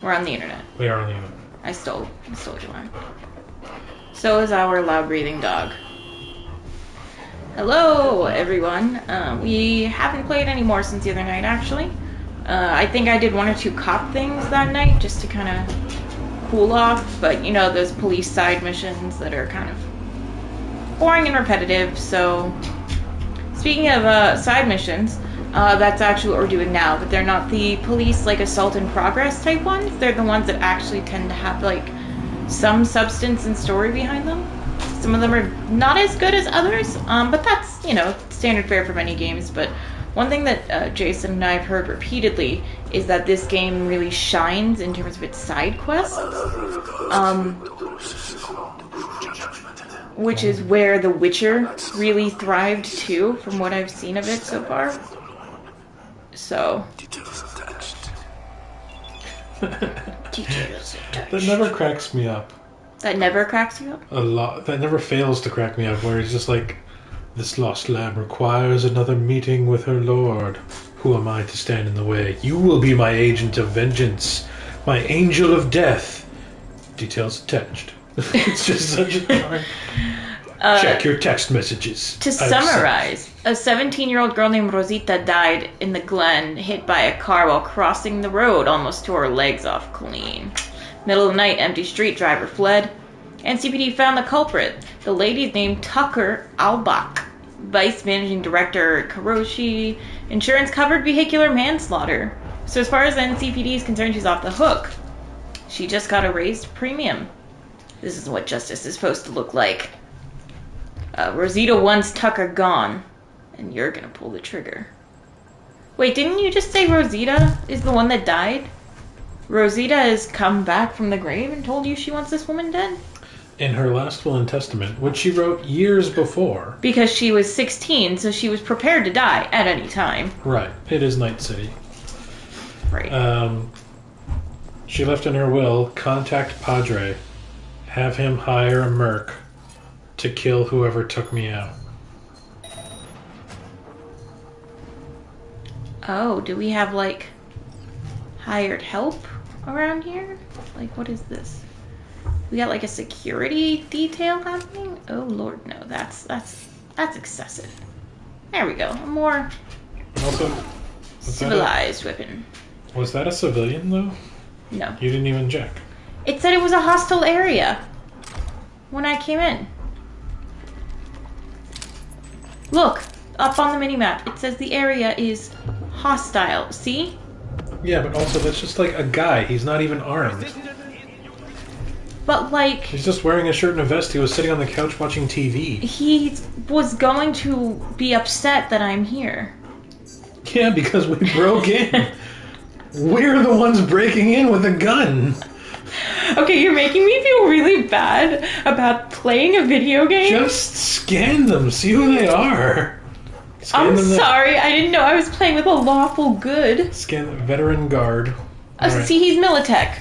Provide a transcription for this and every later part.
We're on the internet. We are on the internet. I stole your line. So is our loud-breathing dog. Hello, everyone. We haven't played anymore since the other night, actually. I think I did 1 or 2 cop things that night, just to kind of cool off. But, you know, those police side missions that are kind of boring and repetitive. So, speaking of side missions, that's actually what we're doing now. But they're not the police, like, assault in progress type ones. They're the ones that actually tend to have, like, some substance and story behind them. Some of them are not as good as others, but that's, you know, standard fare for many games. But one thing that Jason and I have heard repeatedly is that this game really shines in terms of its side quests, which is where The Witcher really thrived too, from what I've seen of it so far. So... Details attached. That never cracks me up. That never cracks you up? A lot. That never fails to crack me up, where it's just like, this lost lamb requires another meeting with her lord. Who am I to stand in the way? You will be my agent of vengeance, my angel of death. Details attached. It's just such a darn... Check your text messages. To summarize, a 17-year-old girl named Rosita died in the Glen, hit by a car while crossing the road, almost tore her legs off clean. Middle of the night, empty street, driver fled. NCPD found the culprit. The lady's named Tucker Albach. Vice Managing Director Karoshi. Insurance covered vehicular manslaughter. So as far as the NCPD is concerned, she's off the hook. She just got a raised premium. This is what justice is supposed to look like. Rosita wants Tucker gone. And you're gonna pull the trigger. Wait, didn't you just say Rosita is the one that died? Rosita has come back from the grave and told you she wants this woman dead? In her last will and testament, which she wrote years before. Because she was 16, so she was prepared to die at any time. Right. It is Night City. Right. She left in her will, contact Padre. Have him hire a merc to kill whoever took me out. Oh, do we have, like, hired help around here? Like, what is this? We got, like, a security detail happening? Oh, Lord, no. That's excessive. There we go. A more Also, civilized weapon. Was that a civilian, though? No. You didn't even check. It said it was a hostile area when I came in. Look, up on the minimap, it says the area is hostile. See? Yeah, but also that's just like a guy. He's not even armed. But, like... He's just wearing a shirt and a vest. He was sitting on the couch watching TV. He was going to be upset that I'm here. Yeah, because we broke in. We're the ones breaking in with a gun. Okay, you're making me feel really bad about playing a video game. Just scan them. See who they are. I'm sorry. I didn't know I was playing with a lawful good. Scan the veteran guard. Right. See, he's Militech.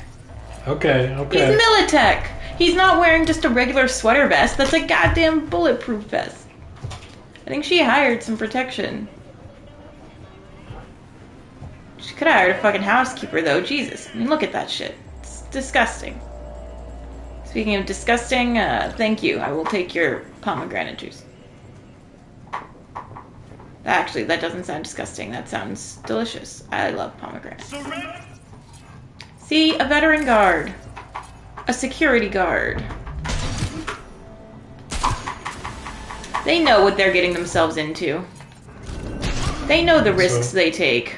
Okay. He's Militech. He's not wearing just a regular sweater vest. That's a goddamn bulletproof vest. I think she hired some protection. She could have hired a fucking housekeeper, though. Jesus. I mean, look at that shit. It's disgusting. Speaking of disgusting, thank you. I will take your pomegranate juice. Actually, that doesn't sound disgusting. That sounds delicious. I love pomegranate. See, a veteran guard. A security guard. They know what they're getting themselves into. They know the risks they take.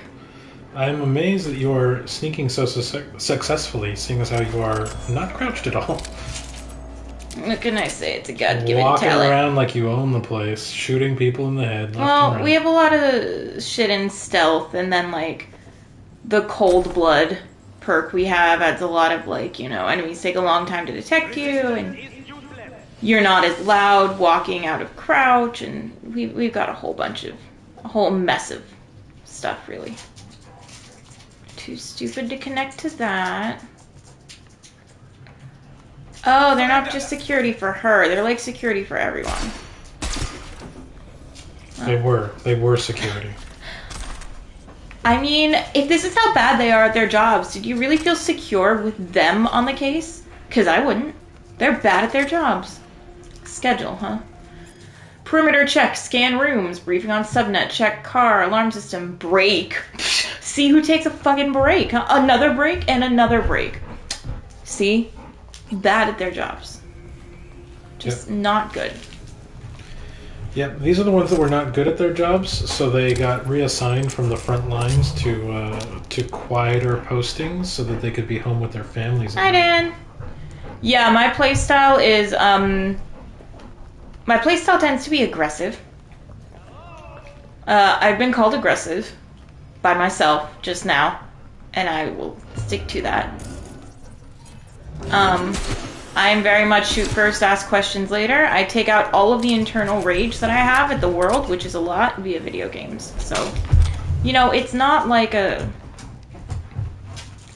I'm amazed that you are sneaking so successfully, seeing as how you are not crouched at all. What can I say? It's a God-given Walking talent. around like you own the place, shooting people in the head. Well, we have a lot of shit in stealth, and then, like, the cold blood perk we have adds a lot of, like, you know, enemies take a long time to detect you, and you're not as loud walking out of crouch, and we've got a whole mess of stuff, really. Too stupid to connect to that. Oh, they're not just security for her. They're like security for everyone. They were security. I mean, if this is how bad they are at their jobs, did you really feel secure with them on the case? Because I wouldn't. They're bad at their jobs. Schedule, huh? Perimeter check, scan rooms, briefing on subnet, check car, alarm system, break. See who takes a fucking break, huh? Another break and another break. See? Bad at their jobs. Just not good. Yep, these are the ones that were not good at their jobs, so they got reassigned from the front lines to quieter postings so that they could be home with their families. Hi, Dan. Yeah, my playstyle is, my playstyle tends to be aggressive. I've been called aggressive by myself just now, and I will stick to that. I am very much shoot first, ask questions later. I take out all of the internal rage that I have at the world, which is a lot, via video games. So, you know, it's not like a...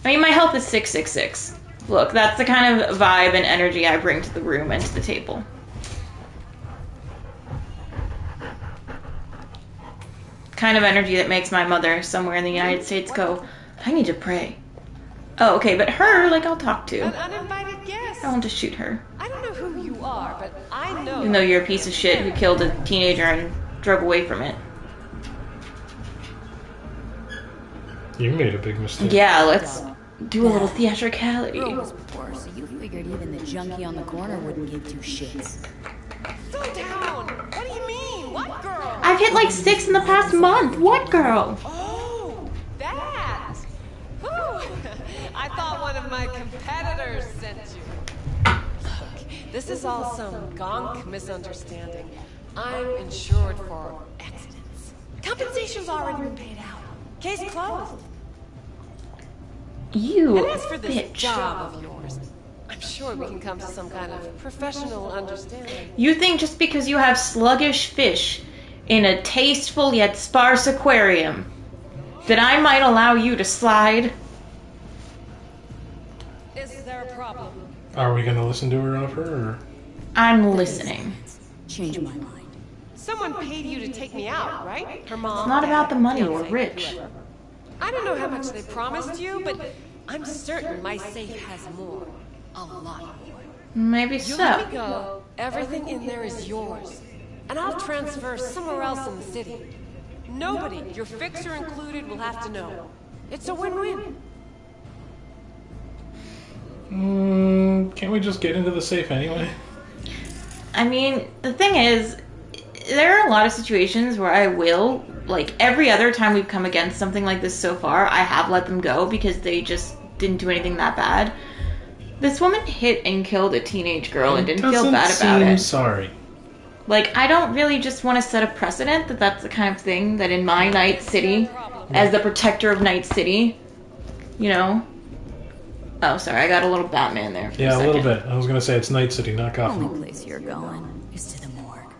I mean, my health is 666. Look, that's the kind of vibe and energy I bring to the room and to the table. Kind of energy that makes my mother somewhere in the United States go, I need to pray. Oh, okay, but her, like, I'll talk to. An uninvited guest. I want to shoot her. I don't know who you are, but I know. Even though you're a piece of shit who killed a teenager and drove away from it. You made a big mistake. Yeah, let's do a little theatricality. Girl was poor, so you figured even the junkie on the corner wouldn't give two shits. Slow down. What do you mean? What girl? I've hit like 6 in the past month. What girl? Oh, that. Whew. I thought one of my competitors sent you. Look, this is all some gonk misunderstanding. I'm insured for accidents. Compensation's already been paid out. Case closed. You And as for this bitch. job of yours, I'm sure we can come to some kind of professional understanding. You think just because you have sluggish fish in a tasteful yet sparse aquarium that I might allow you to slide? Is there a problem? Are we going to listen to her offer, or? I'm listening. Change my mind. Someone paid you to take me out, right? Her mom. It's not about the money. We're fiancé, rich. whoever. I don't know how much they promised you, but I'm certain my safe has more. A lot more. Maybe You let me so. go, everything in there is yours. And I'll transfer somewhere else in the city. Nobody, your fixer included, will have to know. It's a win-win. Can't we just get into the safe anyway? I mean, the thing is, there are a lot of situations where I will, like, every other time we've come against something like this so far, I have let them go because they just didn't do anything that bad. This woman hit and killed a teenage girl and didn't feel bad about it. Sorry. Like, I don't really just want to set a precedent that that's the kind of thing that in my Night City, as the protector of Night City, you know? Oh, sorry, I got a little Batman there. For Yeah, a second. little bit. I was going to say it's Night City, not Gotham. Only place you're going is to the morgue.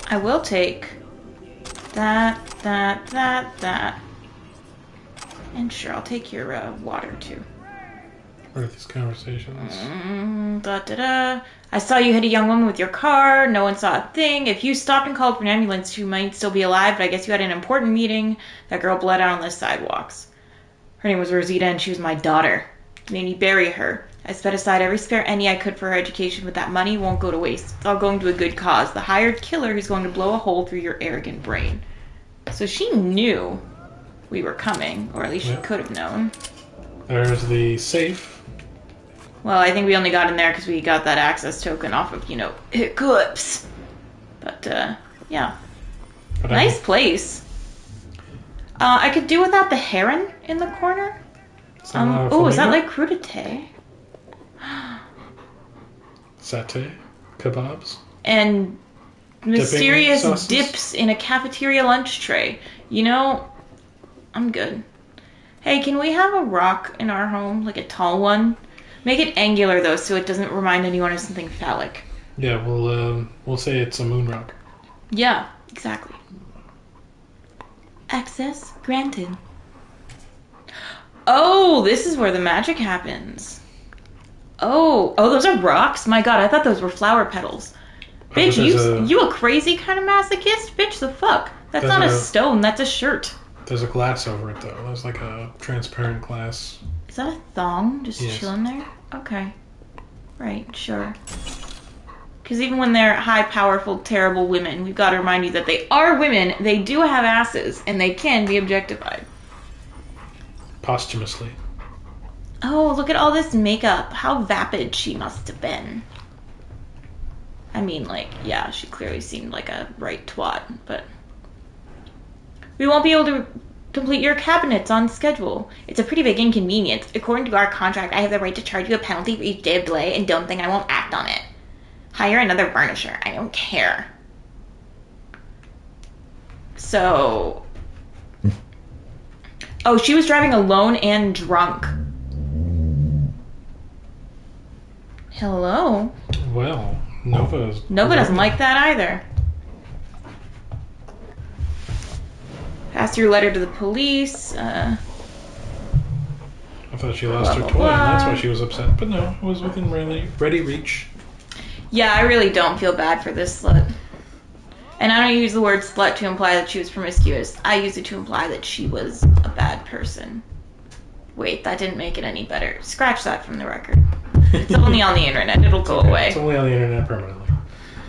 I will take that. And sure, I'll take your water too. What are these conversations? I saw you hit a young woman with your car. No one saw a thing. If you stopped and called for an ambulance, she might still be alive, but I guess you had an important meeting. That girl bled out on the sidewalks. Her name was Rosita, and she was my daughter. You made me bury her. I set aside every spare penny I could for her education, but that money won't go to waste. It's all going to a good cause. The hired killer who's going to blow a hole through your arrogant brain. So she knew we were coming, or at least she Yep. could have known. There's the safe. Well, I think we only got in there because we got that access token off of, Eclipse. But, yeah. But Nice place. I could do without the heron in the corner. Is that flamingo? like crudité? Satay? Kebabs? And mysterious sauces? dips in a cafeteria lunch tray. I'm good. Hey, can we have a rock in our home? Like a tall one? Make it angular, though, so it doesn't remind anyone of something phallic. Yeah, we'll say it's a moon rock. Yeah, exactly. Access granted. Oh, this is where the magic happens. Oh, those are rocks? My god, I thought those were flower petals. Bitch, There's you a crazy kind of masochist? Bitch, the fuck? That's There's not a a- stone, that's a shirt. There's a glass over it though. There's like a transparent glass. Is that a thong just Yes. chilling there? Okay. Right, sure. Because even when they're high, powerful, terrible women, we've got to remind you that they are women, they do have asses, and they can be objectified. Posthumously. Oh, look at all this makeup. How vapid she must have been. I mean, like, yeah, she clearly seemed like a right twat, but... We won't be able to complete your cabinets on schedule. It's a pretty big inconvenience. According to our contract, I have the right to charge you a penalty for each day of delay, and don't think I won't act on it. Hire another varnisher. I don't care. So... Oh, she was driving alone and drunk. Hello? Well, Nova doesn't like that either. Passed your letter to the police. I thought she lost her Blah, toy, blah, and that's blah. why she was upset. But no, it was within ready reach. Yeah, I really don't feel bad for this slut. And I don't use the word slut to imply that she was promiscuous. I use it to imply that she was a bad person. Wait, that didn't make it any better. Scratch that from the record. It's only on the internet. It'll go away. It's only on the internet permanently.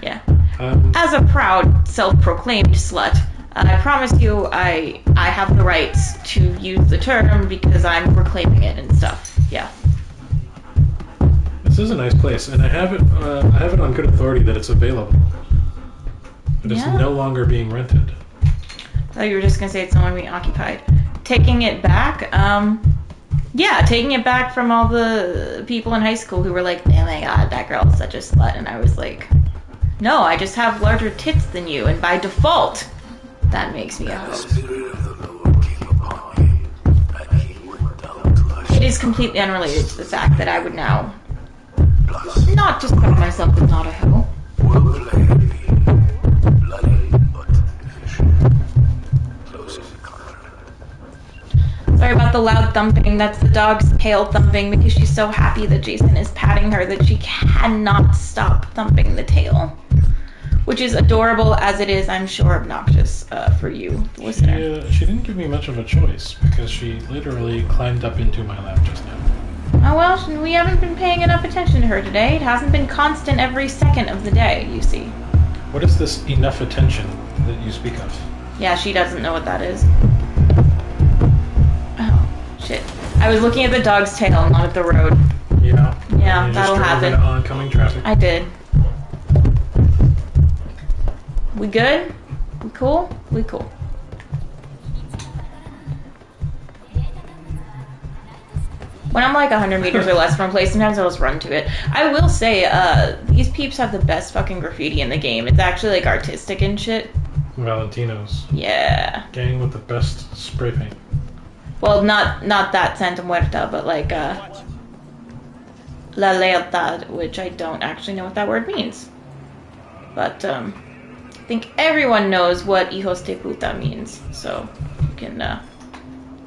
Yeah. Um, As a proud, self-proclaimed slut, I promise you I have the right to use the term because I'm proclaiming it and stuff. Yeah. This is a nice place, and I have it on good authority that it's available. But it's Yeah. no longer being rented. I thought you were just going to say it's no longer being occupied. Taking it back, yeah, taking it back from all the people in high school who were like, oh my god, that girl is such a slut. And I was like, no, I just have larger tits than you, and by default, that makes me a hoe. It is completely unrelated to the fact that I would now not describe myself as not a hoe. Sorry about the loud thumping. That's the dog's tail thumping because she's so happy that Jason is patting her that she cannot stop thumping the tail. Which is adorable as it is, I'm sure, obnoxious for you, the listener. She didn't give me much of a choice because she literally climbed up into my lap just now. Oh well, we haven't been paying enough attention to her today. It hasn't been constant every second of the day, you see. What is this enough attention that you speak of? Yeah, she doesn't know what that is. Oh, shit. I was looking at the dog's tail, not at the road. Yeah. Yeah, You just that'll drove happen. into oncoming traffic. I did. We good? We cool? We cool. When I'm like 100 meters or less from a place, sometimes I'll just run to it. I will say, these peeps have the best fucking graffiti in the game. It's actually like artistic and shit. Valentino's. Yeah. Gang with the best spray paint. Well, not that Santa Muerta, but like, La Lealtad, which I don't actually know what that word means. But, I think everyone knows what hijos de puta means, so you can,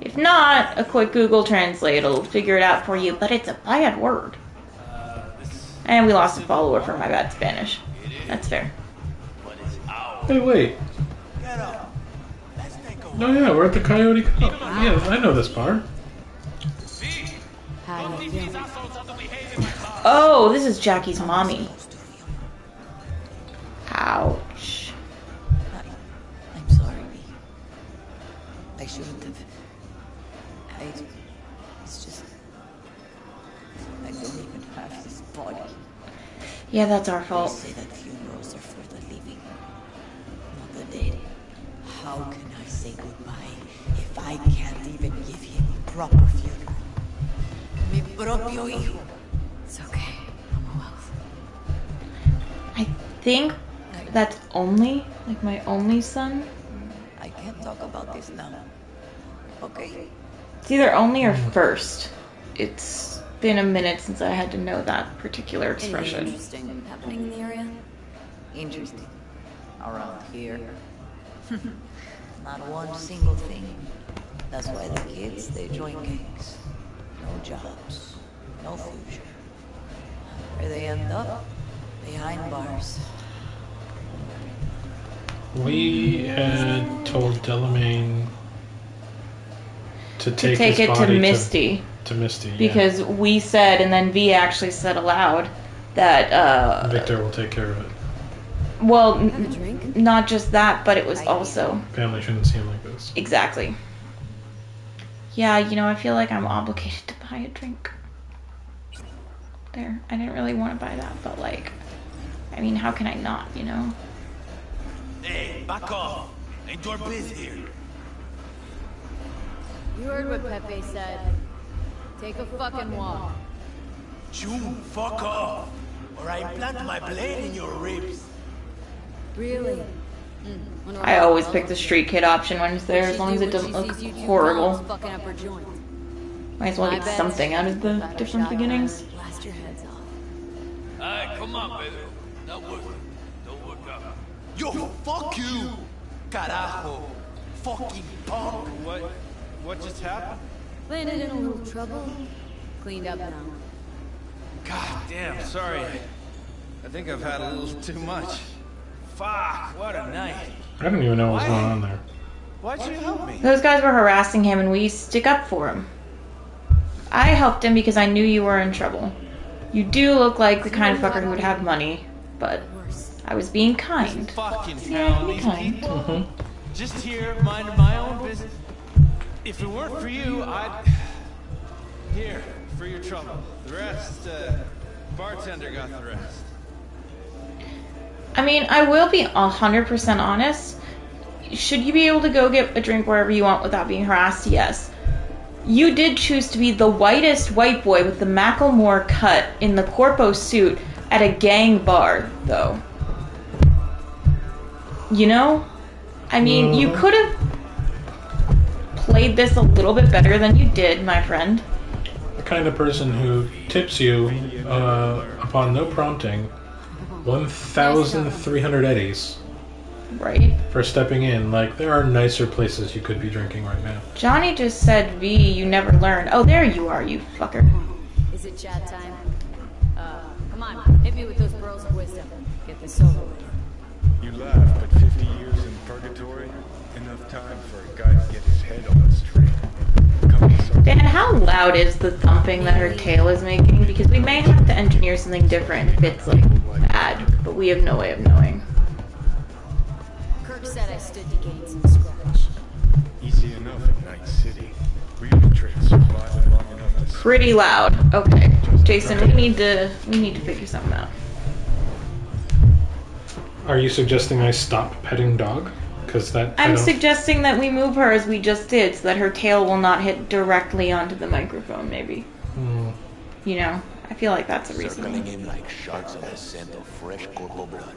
if not, a quick Google Translate will figure it out for you, but it's a bad word. And we lost a follower for my bad Spanish. That's fair. Hey, wait. Oh yeah, we're at the Coyote Cup. Yeah, I know this bar. How you doing? Oh, this is Jackie's mommy. Ouch. I'm sorry, B. I shouldn't have. It's just. I don't even have this body. Yeah, that's our They fault. say that funerals are for the living, not the dead. How can I say goodbye if I can't even give him a proper funeral? Mi propio hijo. It's okay. I'm well. I think that's only, like, my only son. I can't talk about this now. Okay? It's either only or first. It's been a minute since I had to know that particular Anything expression. interesting happening in the area? Interesting. Around here. Not one single thing. That's why the kids, they join gangs. No jobs. No future. Where they end up? Behind bars. We had told Delamain to take Take his it to body Misty. To Misty, yeah. Because we said, and then V actually said aloud, that, Victor will take care of it. well, Have a drink? not just that, but it was also... Family shouldn't seem like this. Exactly. Yeah, you know, I feel like I'm obligated to buy a drink. There. I didn't really want to buy that, but like, I mean, how can I not, you know? Hey, back off. Ain't your biz here. You heard what Pepe said. Take a fucking walk. June, fuck off. Or I plant my blade in your ribs. Really? I always pick the street kid option when it's there, as long as it doesn't look horrible. Fucking up her joint. Might as well get something out of the different beginnings. Blast your heads off. Hey, come on, Pedro. Don't work up. Yo, fuck you! Carajo! Fucking punk! What just happened? Landed in a little trouble. Cleaned up now. God damn, sorry. I think I've had a little too much. Fuck, what a night. I don't even know what's going on there. Why'd you help me? Those guys were harassing him and we stick up for him. I helped him because I knew you were in trouble. You do look like the kind of fucker who would have money, but I was being kind. Fucking Yeah, hell, be these kind. people. Just here, minding my own business. If it weren't for you, I'd... Here, for your trouble. The rest, bartender got the rest. I mean, I will be 100% honest. Should you be able to go get a drink wherever you want without being harassed? Yes. You did choose to be the whitest white boy with the Macklemore cut in the corpo suit at a gang bar, though. You know? I mean, you could have played this a little bit better than you did, my friend. The kind of person who tips you, upon no prompting, 1,300 eddies Right? for stepping in. Like, there are nicer places you could be drinking right now. Johnny just said, V, you never learn. Oh, there you are, you fucker. Is it chat time? Come on, hit me with those pearls of wisdom. Get this over with. You laugh, but 50 years in purgatory? Enough time for a guy to get his head on straight. Dan, how loud is the thumping that her tail is making? Because we may have to engineer something different if it's, like, bad, but we have no way of knowing. Kirk said I stood to gain some scratch. Easy enough in Night City. Real tricks surviving long enough to... Pretty loud. Okay. Jason, we need to figure something out. Are you suggesting I stop petting dog? Because that... I'm suggesting that we move her as we just did, so that her tail will not hit directly onto the microphone, maybe. You know, I feel like that's a Circling reason. him like sharks on the scent of fresh corpo blood.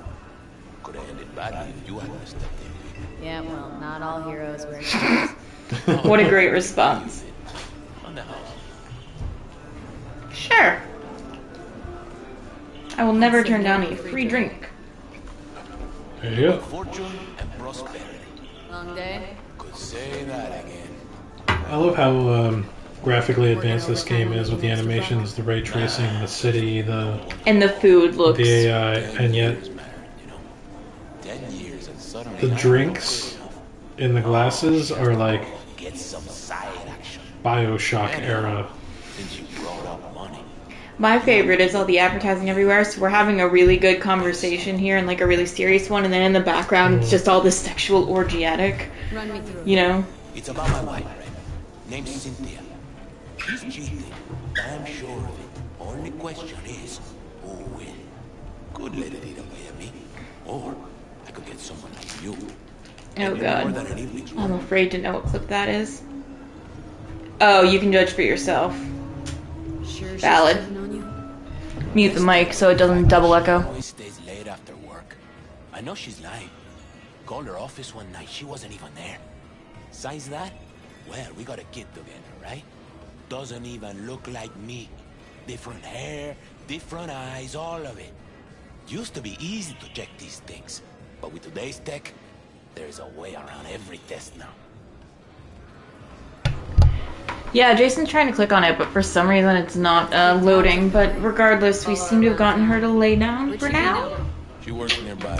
Could have ended badly if you hadn't stepped in. Yeah, well, not all heroes wear capes. What a great response. On the house. Sure. I will never turn down a free drink. There you go. Fortune and prosperity. Long day? Could say that again. I love how graphically advanced this game is with the animations, the ray tracing, the city, And the food looks... the AI, and yet 10 years and suddenly the drinks in the glasses are like get some side action. BioShock era. Since you brought up money. My favorite is all the advertising everywhere, so we're having a really good conversation here and like a really serious one, and then in the background it's just all this sexual orgiatic, Run me through. you know? It's about my wife, right? Name's Cynthia. She's cheating. I'm sure of it. Only question is, who will? Could let it eat away at me. Or I could get someone like you. Oh More god. than an evening's I'm work. afraid to know what clip that is. Oh, you can judge for yourself. Sure she's Valid. cheating on you? Mute the mic so it doesn't double echo. Always stays late after work. I know she's lying. Called her office one night. She wasn't even there. Besides that, well, we got a kid together, right? Doesn't even look like me. Different hair, different eyes, all of it. Used to be easy to check these things. But with today's tech, there's a way around every test now. Yeah, Jason's trying to click on it, but for some reason it's not loading. But regardless, we seem to have gotten her to lay down for now. She works nearby.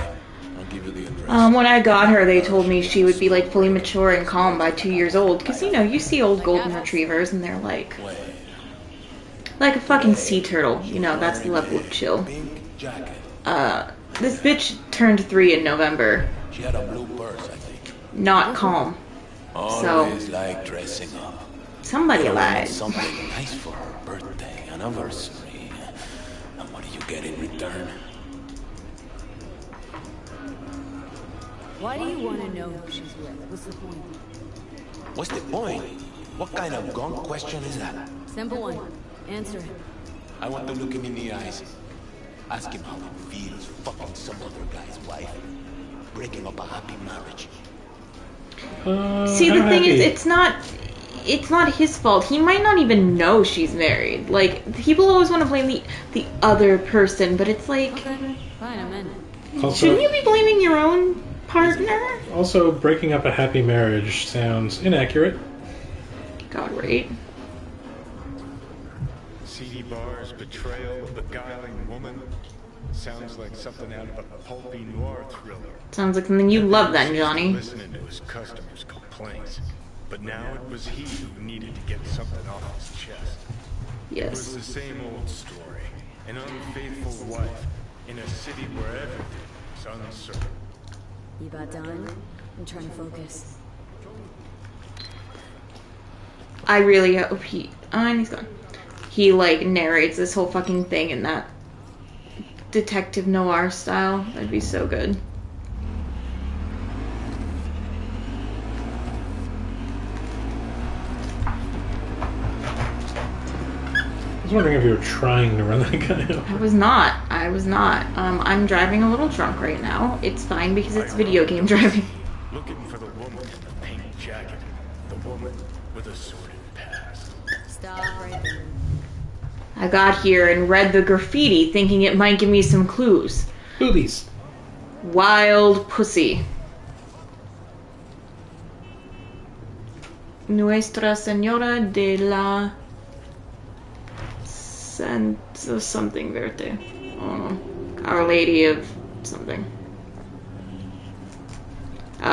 I'll give you the address. When I got her, they told me she would be like fully mature and calm by 2 years old. Because, you know, you see old golden retrievers and they're like a fucking sea turtle. You know, that's the level of chill. Pink jacket. This bitch turned 3 in November. She had a blue purse, I think. Not calm. Always like dressing up. Somebody Wanted lied. something nice for her birthday, anniversary. And what do you get in return? Why do you want to know who she's with? What's the point? What's the point? What kind of gone question is that? Simple one. Answer him. I want to look him in the eyes. Ask him how it feels fucking some other guy's wife. Breaking up a happy marriage. See, the how thing is, happy? it's not his fault. He might not even know she's married. Like, people always want to blame the other person, but it's like, Okay, fine, I'm in. Also, shouldn't you be blaming your own partner? also, breaking up a happy marriage sounds inaccurate. God, right? Seedy bars, betrayal, beguiling woman. Sounds like something out of a pulpy noir thriller. Sounds like something you love then, Johnny. Listening to his customers' complaints. But now it was he who needed to get something off his chest. It was Yes. the same old story. An unfaithful wife in a city where everything was uncertain. You about done? I'm trying to focus. I really hope and he's gone. He, like, narrates this whole fucking thing in that detective noir style. That'd be so good. I was wondering if you were trying to run that guy over. I was not. I'm driving a little drunk right now. It's fine because it's video game driving. Looking for the woman in the pink jacket. The woman with a sordid past. Stop right there. I got here and read the graffiti thinking it might give me some clues. Boobies. Wild pussy. Nuestra Señora de la something verte. Oh, Our Lady of something.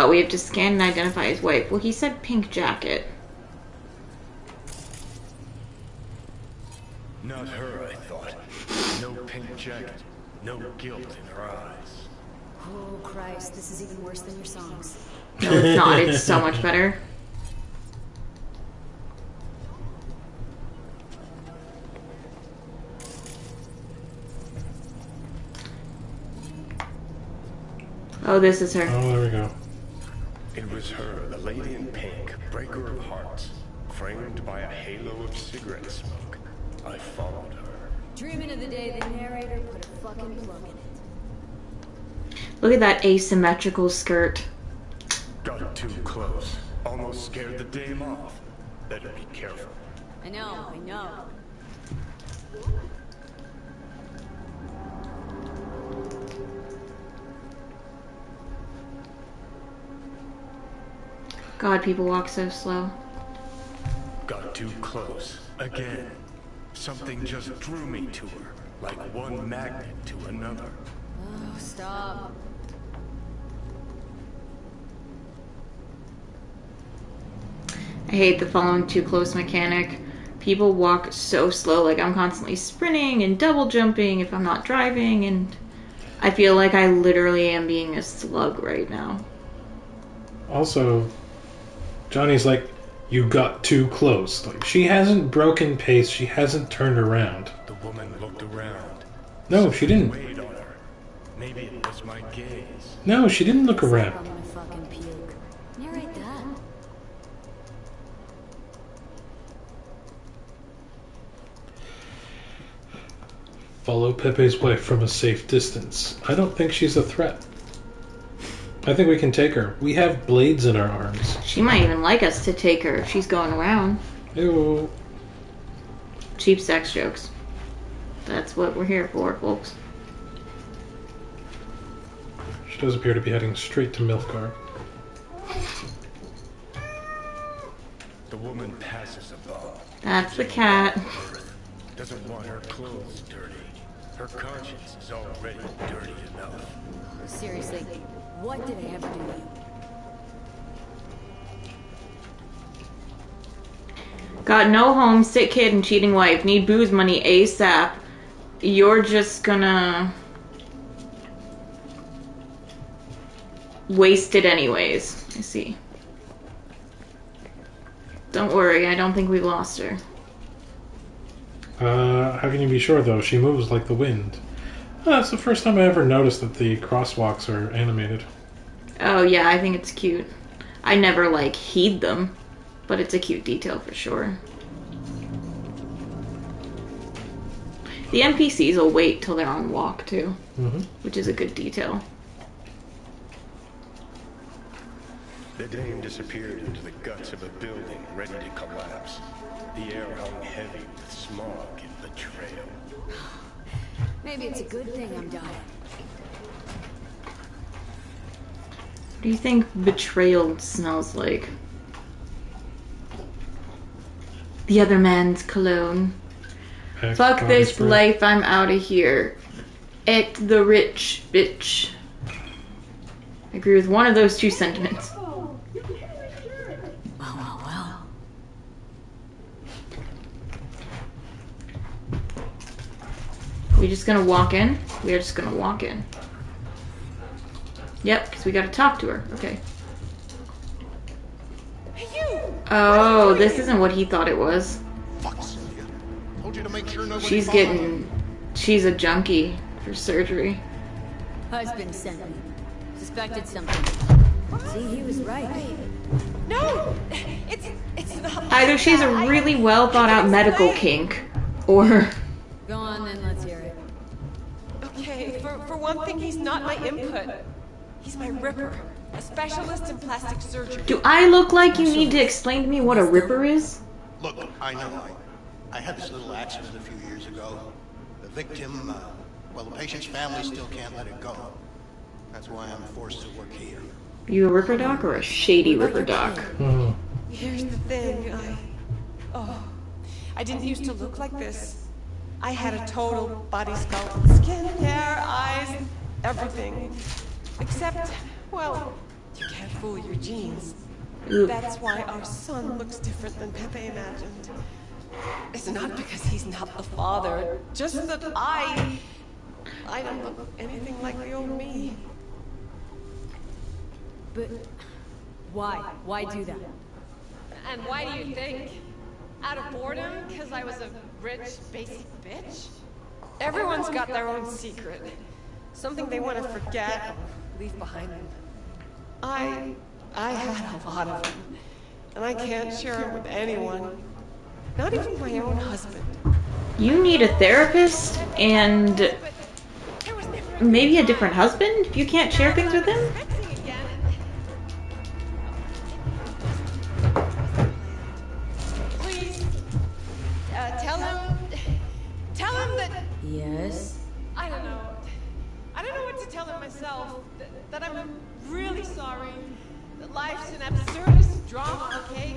We have to scan and identify his wife. Well, he said pink jacket. Not her, I thought. No pink jacket. No guilt in her eyes. Oh, Christ, this is even worse than your songs. No, it's not. It's so much better. Oh, this is her. Oh, there we go. It was her, the lady in pink, breaker of hearts, framed by a halo of cigarette smoke. I followed her. Dreaming of the day the narrator put a fucking plug in it. Look at that asymmetrical skirt. Got too close. Almost scared the dame off. Better be careful. I know. God, people walk so slow. Got too close. Again. Something just drew me to her, like one magnet to another. Oh, stop. I hate the following too close mechanic. People walk so slow, like I'm constantly sprinting and double jumping if I'm not driving, and I feel like I literally am being a slug right now. Also, Johnny's like, you got too close. Like, she hasn't broken pace. She hasn't turned around. The woman looked around. No, she didn't. Weighed on her. Maybe it was my gaze. No, she didn't look I'm around. gonna fucking puke. Narrate that. Follow Pepe's wife from a safe distance. I don't think she's a threat. I think we can take her. We have blades in our arms. She might even like us to take her if she's going around. Ew. Cheap sex jokes. That's what we're here for, folks. She does appear to be heading straight to Milfgar. The woman passes above. That's the cat. Earth doesn't want her clothes dirty. Her conscience is already dirty enough. Seriously, What did I ever do to you? Got no home, sick kid, and cheating wife. Need booze money ASAP. You're just gonna waste it anyways. I see. Don't worry, I don't think we lost her. How can you be sure, though? She moves like the wind. That's the first time I ever noticed that the crosswalks are animated. Oh yeah, I think it's cute. I never, like, heed them, but it's a cute detail for sure. The NPCs will wait till they're on walk, too, which is a good detail. The dame disappeared into the guts of a building ready to collapse. The air hung heavy with smog and betrayal. Maybe it's a good thing I'm dying. What do you think betrayal smells like? The other man's cologne. Fuck this life, I'm out of here. Act the rich bitch. I agree with one of those two sentiments. Well. We just gonna walk in? We are just gonna walk in. Yep, because we gotta talk to her. Okay. Hey, you! Oh, this isn't what he thought it was. Fuck, Sylvia. Told you to make sure nobody She's a junkie for surgery. Husband sent me. Suspected something. See, he was right. No! It's not. Either she's a really well thought out medical kink, or... Go on then, let's hear it. Okay, for one thing, he's not my input. He's my ripper. A specialist in plastic surgery. Do I look like you need to explain to me what a ripper is? Look, I know. I had this little accident a few years ago. The victim, well, the patient's family still can't let it go. That's why I'm forced to work here. Are you a ripper doc or a shady ripper doc? Here's the thing, I didn't used to look like this. I had a total body skeleton. Skin, hair, eyes, everything. Except, well, you can't fool your genes. That's why our son looks different than Pepe imagined. It's not because he's not the father, just that I don't look anything like the old me. But why? Why do that? And why do you think? Out of boredom? Because I was a rich, basic bitch? Everyone's got their own secret. Something they want to forget or leave behind them. I had a lot of them. And I can't share them with anyone. Not even my own husband. You need a therapist and maybe a different husband if you can't share things with him? Please, tell him that... Yes? I don't know what to tell him myself. That I'm really sorry. That life's an absurdist drama, okay?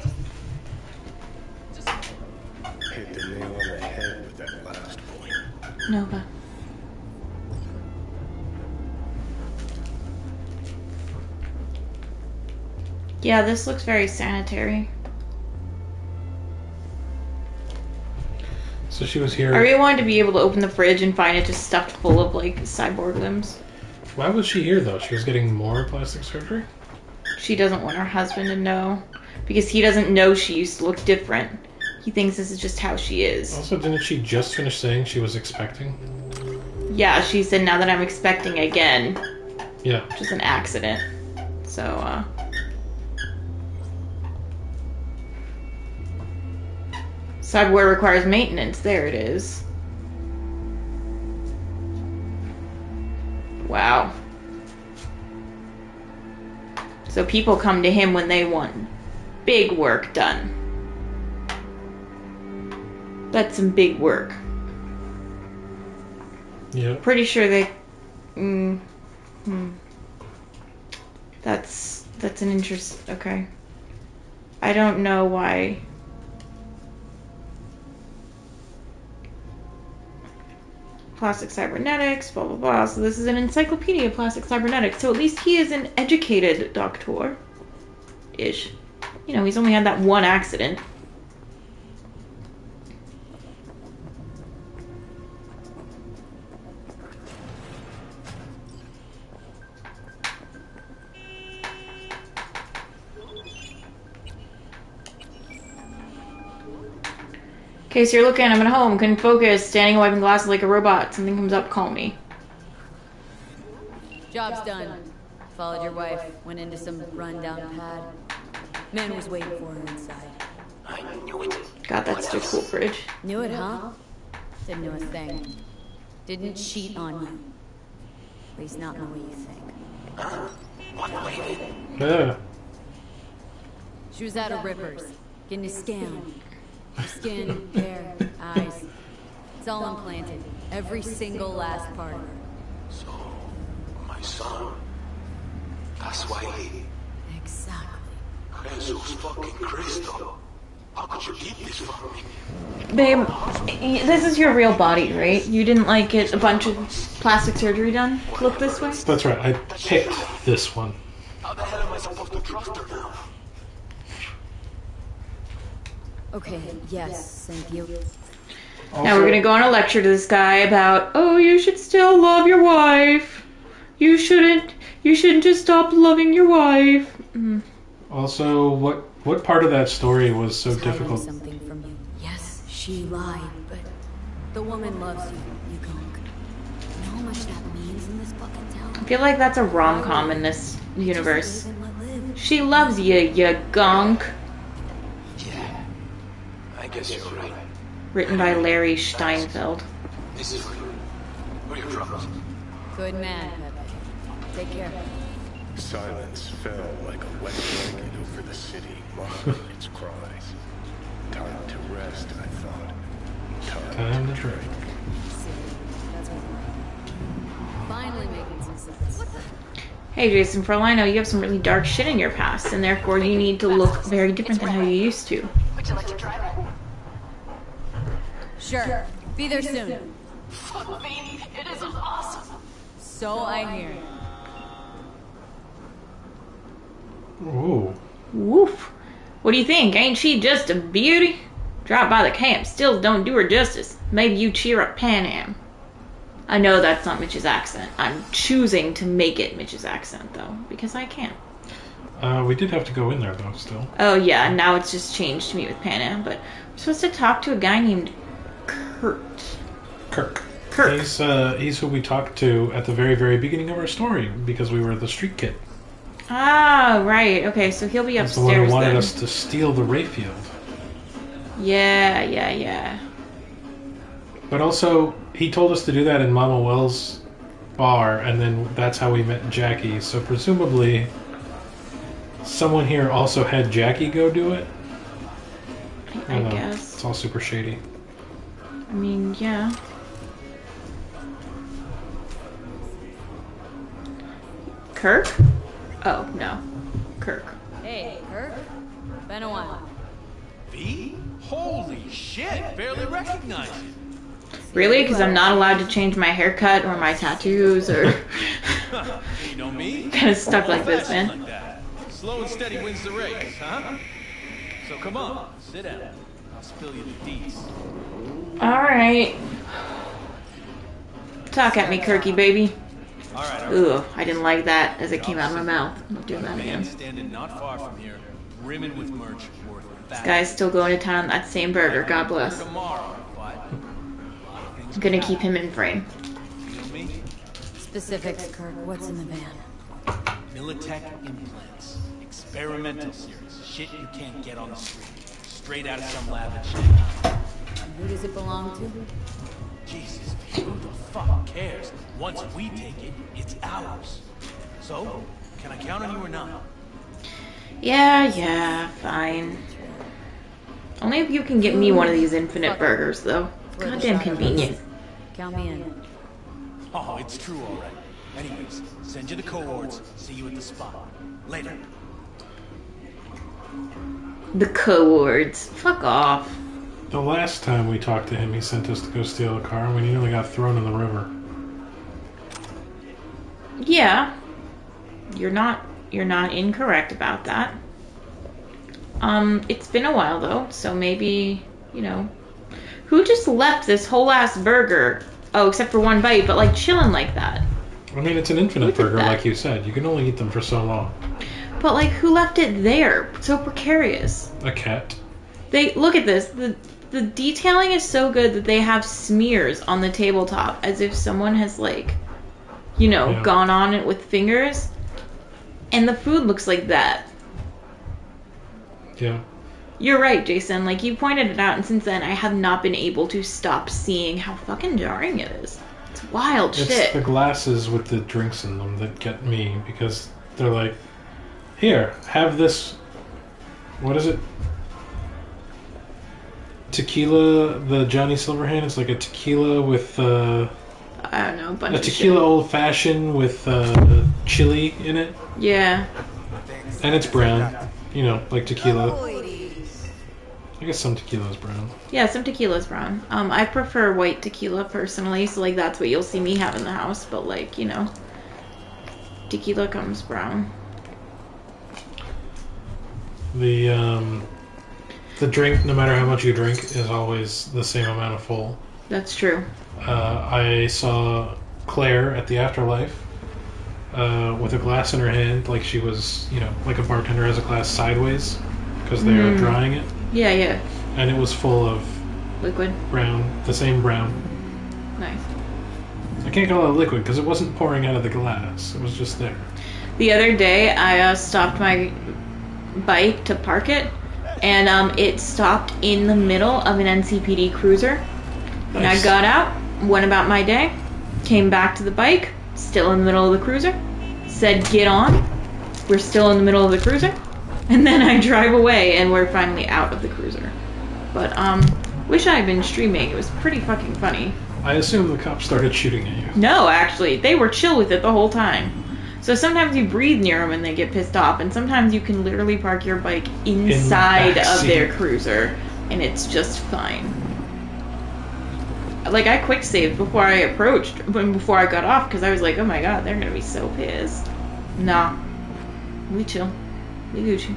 Just... Hit the nail on the head with that last point. Nova. Yeah, this looks very sanitary. So she was here. I really wanted to be able to open the fridge and find it just stuffed full of, like, cyborg limbs. Why was she here, though? She was getting more plastic surgery? She doesn't want her husband to know. Because he doesn't know she used to look different. He thinks this is just how she is. Also, didn't she just finish saying she was expecting? Yeah, she said, now that I'm expecting again. Yeah. Which is an accident. So, Cyberware requires maintenance. There it is. Wow. So people come to him when they want big work done. That's some big work. Yeah. Pretty sure they... That's an interest... Okay. I don't know why... plastic cybernetics, blah, blah, blah. So this is an encyclopedia of plastic cybernetics. So at least he is an educated doctor. Ish. You know, he's only had that one accident. Okay, so you're looking, I'm at home, couldn't focus, standing wiping glasses like a robot. Something comes up, call me. Job's done. Followed your wife, went into some rundown pad. Man was waiting for her inside. I knew it. God, that's too cool, Bridge. Knew it, huh? Didn't know a thing. Didn't cheat on you. At least not in the way you think. What way? Yeah. She was out of Rippers, getting a scan. Skin, hair, eyes. It's all implanted. Every single last part of her. So, my son. That's why he... Exactly. Jesus fucking Cristo. How could you keep this from me? Babe, this is your real body, right? You didn't like get a bunch of plastic surgery done to look this way? That's right. I picked this one. How the hell am I supposed to trust her now? Okay, yes, thank you. Now we're gonna go on a lecture to this guy about, oh, you should still love your wife. You shouldn't just stop loving your wife. Also, what part of that story was so Hiding difficult? something from you. Yes, she lied, but the woman loves you, you gonk. You know how much that means in this fucking town? I feel like that's a rom-com in this universe. Just live and let live. She loves you, you gonk. Yeah. I guess you're right. Written by Larry Steinfeld. This is for you. For your troubles. Good man, Pepe. Take care. Silence fell like a wet blanket over the city, muffling its cries. Time to rest, I thought. Time to drink. That's what finally making some sense. Hey, Jason Frolino, you have some really dark shit in your past, and therefore you need to look very different than how you used to. Would you like to try that? Sure. Be there soon. Fuck me. It is awesome. So I hear. Ooh. Woof. What do you think? Ain't she just a beauty? Drop by the camp. Stills don't do her justice. Maybe you cheer up Pan Am. I know that's not Mitch's accent. I'm choosing to make it Mitch's accent, though, because I can. We did have to go in there, though, still. Oh, yeah, now it's just changed to me with Pan Am, but we're supposed to talk to a guy named Kirk. Kirk. He's who we talked to at the very, very beginning of our story, because we were the street kid. Ah, right. Okay, so he'll be He's upstairs the one who wanted then. us to steal the Rayfield. Yeah. But also, he told us to do that in Mama Wells' bar, and then that's how we met Jackie. So presumably, someone here also had Jackie go do it? I don't know. guess. It's all super shady. I mean, yeah. Kirk? Oh, no. Kirk. Hey, Kirk. Been a while. V? Holy shit! Barely recognize you. Really? Because I'm not allowed to change my haircut or my tattoos or... You know me? Kind of stuck like this, man. Like that. Slow and steady wins the race, huh? So come on, sit down. I'll spill you the deets. Alright. Talk at me, Kirky baby. All right. Ugh, I didn't like that as it came out of my mouth. I'm not doing that again. Standing not far from here, brimming with merch worth This guy's still going to town on that same burger. God bless. tomorrow, but I'm gonna keep him in frame. you know me? Specifics, Kirk. What's in the van? Militech implants, experimental series, shit you can't get on the street, straight out of some lab in Shanghai. Who does it belong to? Jesus, who the fuck cares? Once we take it, it's ours. So, can I count on you or not? Yeah, fine. Only if you can get me one of these infinite burgers, though. Goddamn convenient. Count me in. Oh, it's true, all right. Anyways, send you the cohorts. See you at the spot. Later. The cohorts. Fuck off. The last time we talked to him, he sent us to go steal a car, and we nearly got thrown in the river. Yeah. You're not incorrect about that. It's been a while though, so maybe, who just left this whole ass burger? Oh, except for one bite, but like chilling like that. I mean, it's an infinite burger, like you said. You can only eat them for so long. But like, who left it there? So precarious. A cat. They look at this. The detailing is so good that they have smears on the tabletop, as if someone has gone on it with fingers. And the food looks like that. Yeah. You're right, Jason. Like, you pointed it out, and since then I have not been able to stop seeing how fucking jarring it is. It's wild shit. It's the glasses with the drinks in them that get me, because they're like, here, have this, what is it? Tequila, the Johnny Silverhand. It's like a tequila with, I don't know, a bunch of tequila shit. old-fashioned with chili in it. Yeah. And it's brown. Like tequila. I guess some tequila is brown. Yeah, some tequila's brown. I prefer white tequila personally, so like that's what you'll see me have in the house. But like, tequila comes brown. The drink, no matter how much you drink, is always the same amount of full. That's true. I saw Claire at the Afterlife with a glass in her hand, like she was, like a bartender has a glass sideways, because they are drying it. Yeah, yeah. And it was full of liquid. Brown, the same brown. Nice. I can't call it liquid because it wasn't pouring out of the glass. It was just there. The other day, I stopped my bike to park it, and it stopped in the middle of an NCPD cruiser. Nice. And I got out, went about my day, came back to the bike, still in the middle of the cruiser, said get on, we're still in the middle of the cruiser, and then I drive away and we're finally out of the cruiser. But wish I had been streaming. It was pretty fucking funny. I assume the cops started shooting at you. No, actually, they were chill with it the whole time. So sometimes you breathe near them and they get pissed off, and sometimes you can literally park your bike inside of their cruiser and it's just fine. Like, I quick saved before I before I got off, because I was like, oh my god, they're gonna be so pissed. Nah. We chill. We Gucci.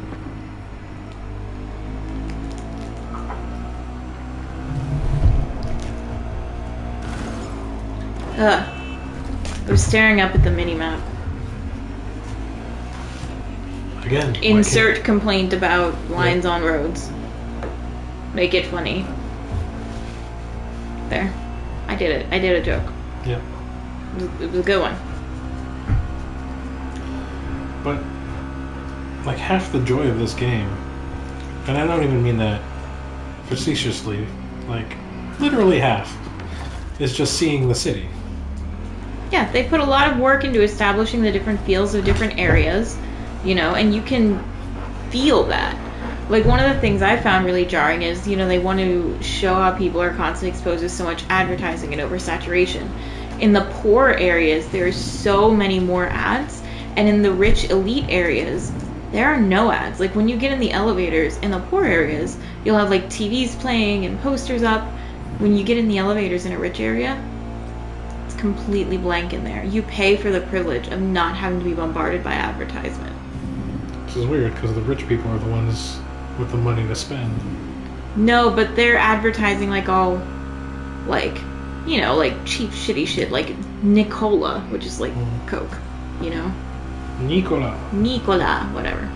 I was staring up at the mini-map. Again. Insert complaint about lines on roads. Make it funny. There. I did it. I did a joke. Yeah. It was a good one. But, like, half the joy of this game, and I don't even mean that facetiously, like, literally half, is just seeing the city. Yeah, they put a lot of work into establishing the different feels of different areas, and you can feel that. Like, one of the things I found really jarring is, they want to show how people are constantly exposed to so much advertising and oversaturation. In the poor areas, there's so many more ads, and in the rich elite areas, there are no ads. Like, when you get in the elevators in the poor areas, you'll have, like, TVs playing and posters up. When you get in the elevators in a rich area, it's completely blank in there. You pay for the privilege of not having to be bombarded by advertisement. Which is weird, because the rich people are the ones with the money to spend. No, but they're advertising like all, like, like cheap shitty shit, like Nicola, which is like Coke, Nicola, whatever.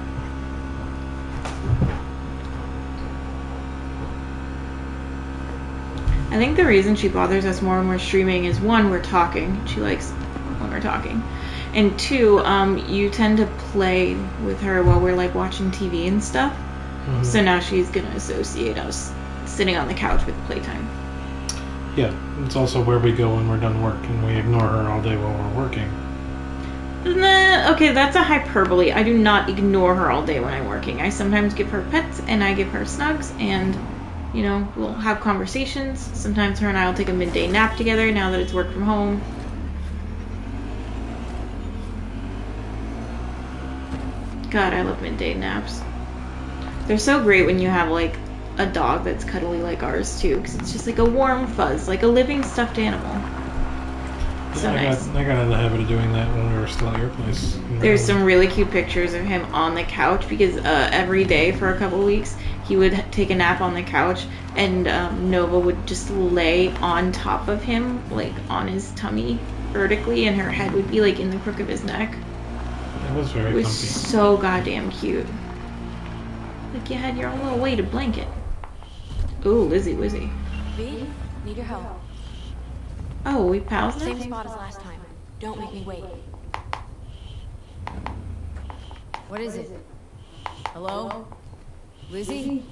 I think the reason she bothers us more when we're streaming is, one, we're talking. She likes when we're talking. And two, you tend to play with her while we're, like, watching TV and stuff. Mm-hmm. So now she's going to associate us sitting on the couch with playtime. Yeah, it's also where we go when we're done work, and we ignore her all day while we're working. Okay, that's a hyperbole. I do not ignore her all day when I'm working. I sometimes give her pets, and I give her snugs, and, we'll have conversations. Sometimes her and I will take a midday nap together now that it's work from home. God, I love midday naps. They're so great when you have, like, a dog that's cuddly like ours too, because it's just like a warm fuzz, like a living stuffed animal. So nice. I got in the habit of doing that when we were still at your place. There's some really cute pictures of him on the couch because every day for a couple weeks he would take a nap on the couch, and Nova would just lay on top of him, like on his tummy vertically, and her head would be like in the crook of his neck. It was very It was comfy. so goddamn cute. Like you had your own little weighted blanket. Ooh, Lizzie Wizzy. V, need your help. Oh, we paused Same it? spot as last time. Don't make me wait. What is it? Hello? Lizzie?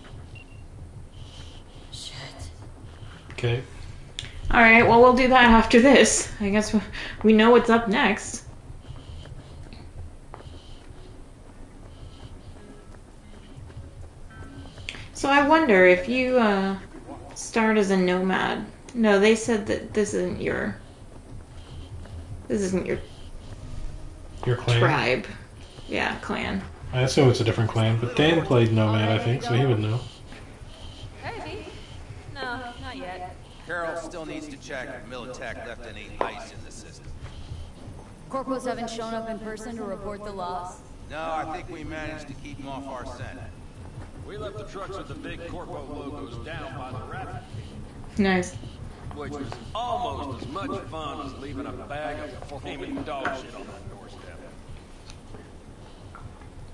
Shit. Okay. Alright, well, we'll do that after this. I guess we know what's up next. So I wonder if you start as a nomad. No, they said that this isn't your Your clan. tribe. Yeah, clan. I assume it's a different clan, but Dan played Nomad, I think, so he would know. Hey, V. No, not yet. Carol still needs to check if Militech left any ice in the system. Corpos haven't shown up in person to report the loss. No, I think we managed to keep them off our scent. We left the trucks with the big Corpo logos down by the rapid, Nice. which was almost as much fun as leaving a bag of flaming dog shit on that doorstep.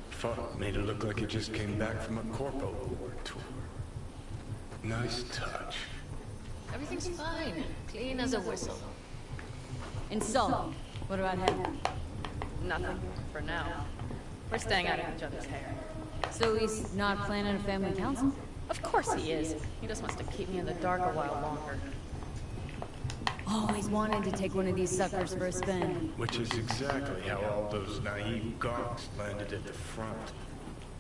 Fuck, made it look like it just came back from a Corpo award tour. Nice touch. Everything's fine. Clean as a whistle. And Saul, what about him? Nothing for now. We're staying out of each other's hair. So he's not planning a family council? Of course he is. He just wants to keep me in the dark a while longer. Always wanted to take one of these suckers for a spin. Which is exactly how all those naive gonks landed at the front.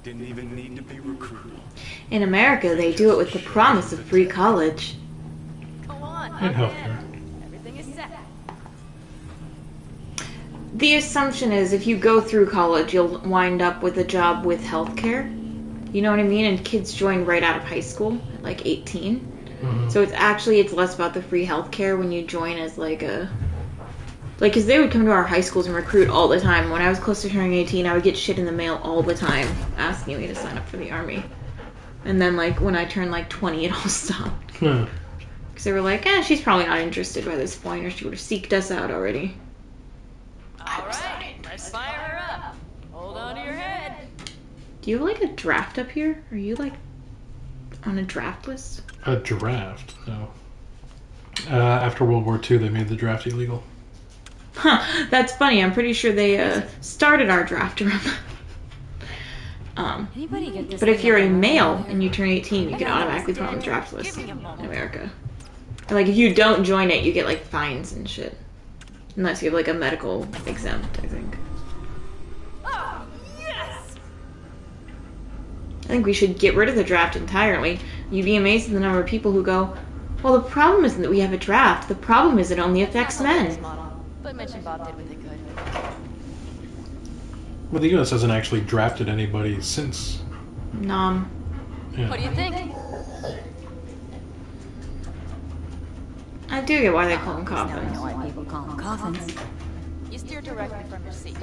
Didn't even need to be recruited. In America, they do it with the promise of free college. Go on. And healthcare. Everything is set. The assumption is if you go through college, you'll wind up with a job with healthcare. You know what I mean? And kids join right out of high school at like 18. Mm-hmm. So it's less about the free healthcare when you join as because they would come to our high schools and recruit all the time. When I was close to turning 18, I would get shit in the mail all the time asking me to sign up for the army. And then when I turned 20, it all stopped. Hmm. Because they were like, she's probably not interested by this point, or she would have seeked us out already. All right, let's fire her up. Hold on to your head. Do you have a draft up here? Are you on a draft list? A draft? No. After World War II, they made the draft illegal. Huh, that's funny. I'm pretty sure they started our draft around that. Anybody get this? But if you're a male and you turn 18, you get automatically put on the draft list in America. And if you don't join it, you get fines and shit. Unless you have a medical exempt, I think. Oh, yes! I think we should get rid of the draft entirely. You'd be amazed at the number of people who go, well, the problem isn't that we have a draft. The problem is it only affects men. But Mitch and Bob did what they could. Well, the U.S. hasn't actually drafted anybody since. Nom. Yeah. What do you think? I do get why they call them Now I coffins. know why people call them coffins. You steer directly from your seat.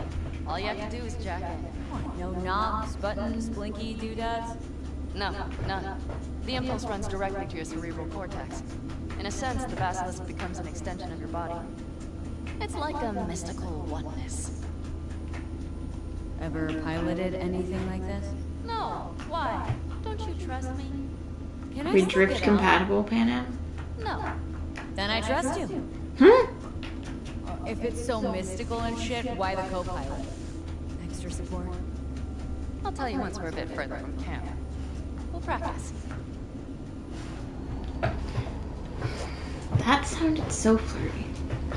All you have to do is jack in. What, no knobs, buttons, blinky doodads? No, none. The impulse runs directly to your cerebral cortex. In a sense, the basilisk becomes an extension of your body. It's like a mystical oneness. Ever piloted anything like this? No, why? Don't you trust me? Can I We still drift get compatible, Pan Am? No. on? Then I trust you. If it's so mystical and shit, why the co-pilot? Extra support? I'll tell you once we're a bit further from camp. We'll practice. That sounded so flirty.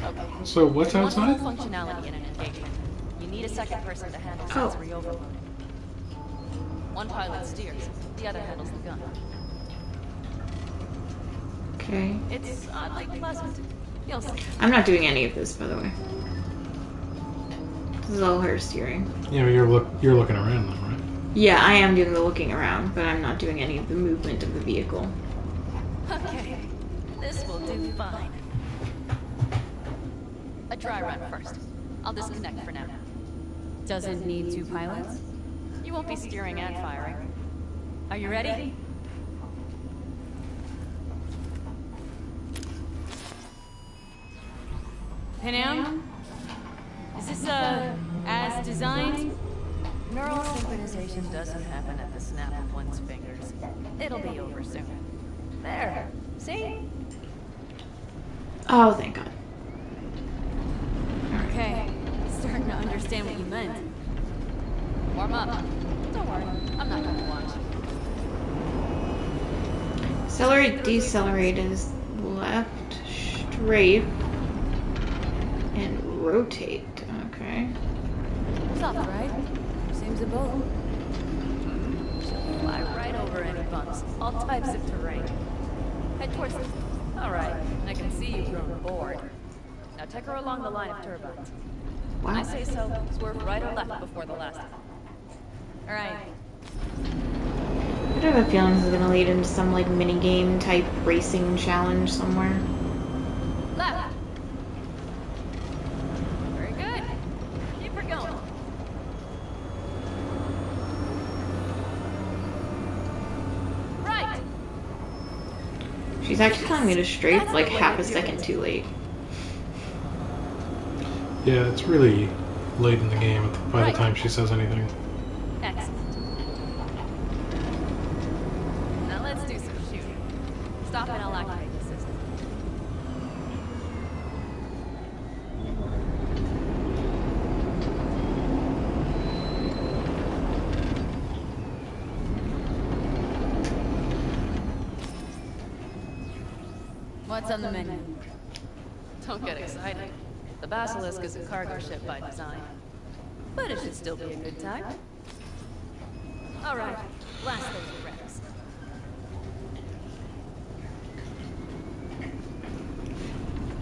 Okay. So what's You want outside? full functionality in an engagement. You need a second person to handle Oh. sensory overload. One pilot steers, the other handles the gun. Okay. It's oddly pleasant. You'll see. I'm not doing any of this, by the way. This is all her steering. Yeah, but you're looking around them, right? Yeah, I am doing the looking around, but I'm not doing any of the movement of the vehicle. Okay, this will do fine. A dry run first. I'll disconnect for now. Doesn't need 2 pilots? You won't be steering and firing. Are you ready? Panam? Is this, as designed? Neural synchronization doesn't happen at the snap of one's fingers. It'll be over soon. There. See? Oh, thank God. Okay, starting to understand what you meant. Warm up. Don't worry, I'm not gonna watch. Accelerate, decelerate is left, strafe, and rotate. Okay. Tough, right? Seems a boat. Fly right over any bumps, all types of terrain. Head towards it. Alright, I can see you've grown bored. Now take her along the line of turbines. When I say so, swerve right or left before the last one. Alright. I have a feeling this is gonna lead into some like mini game type racing challenge somewhere. Left. Very good. Keep her going. Right. She's actually telling me to strafe like half a second too late. Yeah, it's really late in the game by the time she says anything. Excellent. Now let's do some shooting. Stop and I'll activate the system. What's on the menu? Don't get excited. The Basilisk is a cargo ship by design. But it should still be a good time. Alright, blast those wrecks.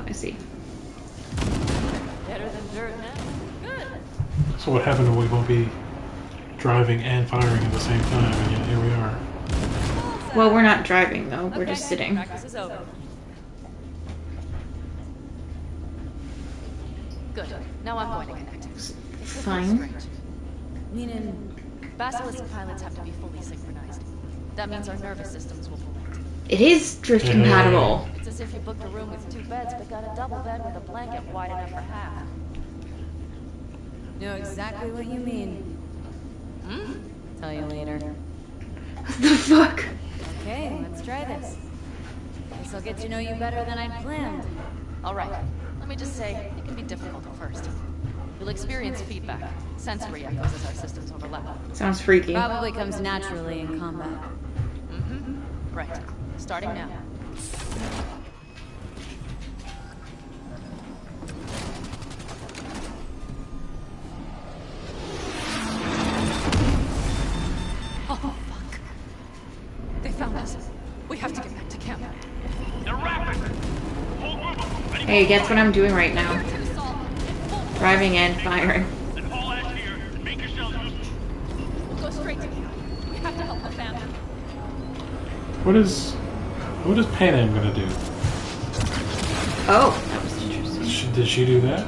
I see. Better than dirt now. Good. So what happened? We won't be driving and firing at the same time, and yet here we are. Well, we're not driving though. We're Okay, just sitting. Practice is over. Good. Now I'm going to connect. It's Fine. strange. Meaning, Basilisk pilots have to be fully synchronized. That means our nervous systems will connect. It is drift compatible. It's as if you booked a room with 2 beds, but got a double bed with a blanket wide enough for half. Know exactly what you mean. Hmm? Tell you later. What the fuck? Okay, let's try this. Guess I'll get to know you better than I'd planned. Alright, let me just say, it can be difficult at first. You'll experience feedback, sensory echoes as our systems overlap. Sounds freaky. Probably comes naturally in combat. Mm-hmm. Right. Starting now. Oh, fuck. They found us. We have to get back to camp. They're rapid. Hey, guess what I'm doing right now? Driving and firing. Then haul ass here and make yourselves useful. We'll go straight to camp. We have to help the family. What is Pan Am gonna do? Oh, that was interesting. Did she do that?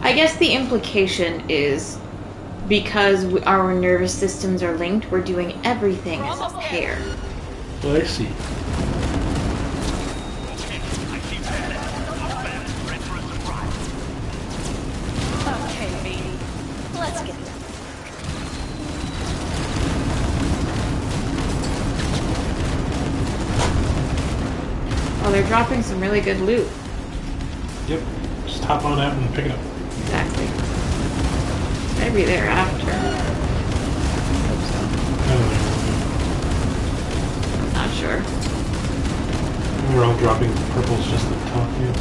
I guess the implication is because our nervous systems are linked, we're doing everything as a pair. Well, I see. Okay, baby. Let's get them. Oh, they're dropping some really good loot. Yep. Just hop on out and pick it up. Exactly. Better be there after. Hope so. Not sure. We're all dropping purples just to talk to you.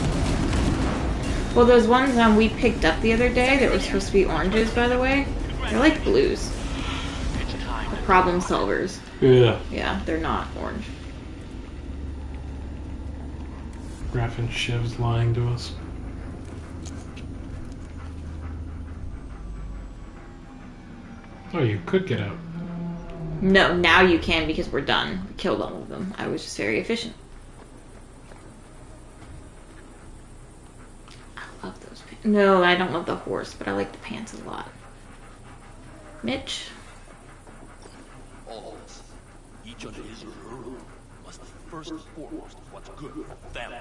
Well, those ones we picked up the other day that were supposed to be oranges, by the way, they're like blues. The problem solvers. Yeah. Yeah, they're not orange. Raph and Shiv's lying to us. Oh, you could get out. No, now you can because we're done. We killed all of them. I was just very efficient. I love those pants. No, I don't love the horse, but I like the pants a lot. Mitch? All of us, each under his or her rule, must be first and foremost what's good for the family.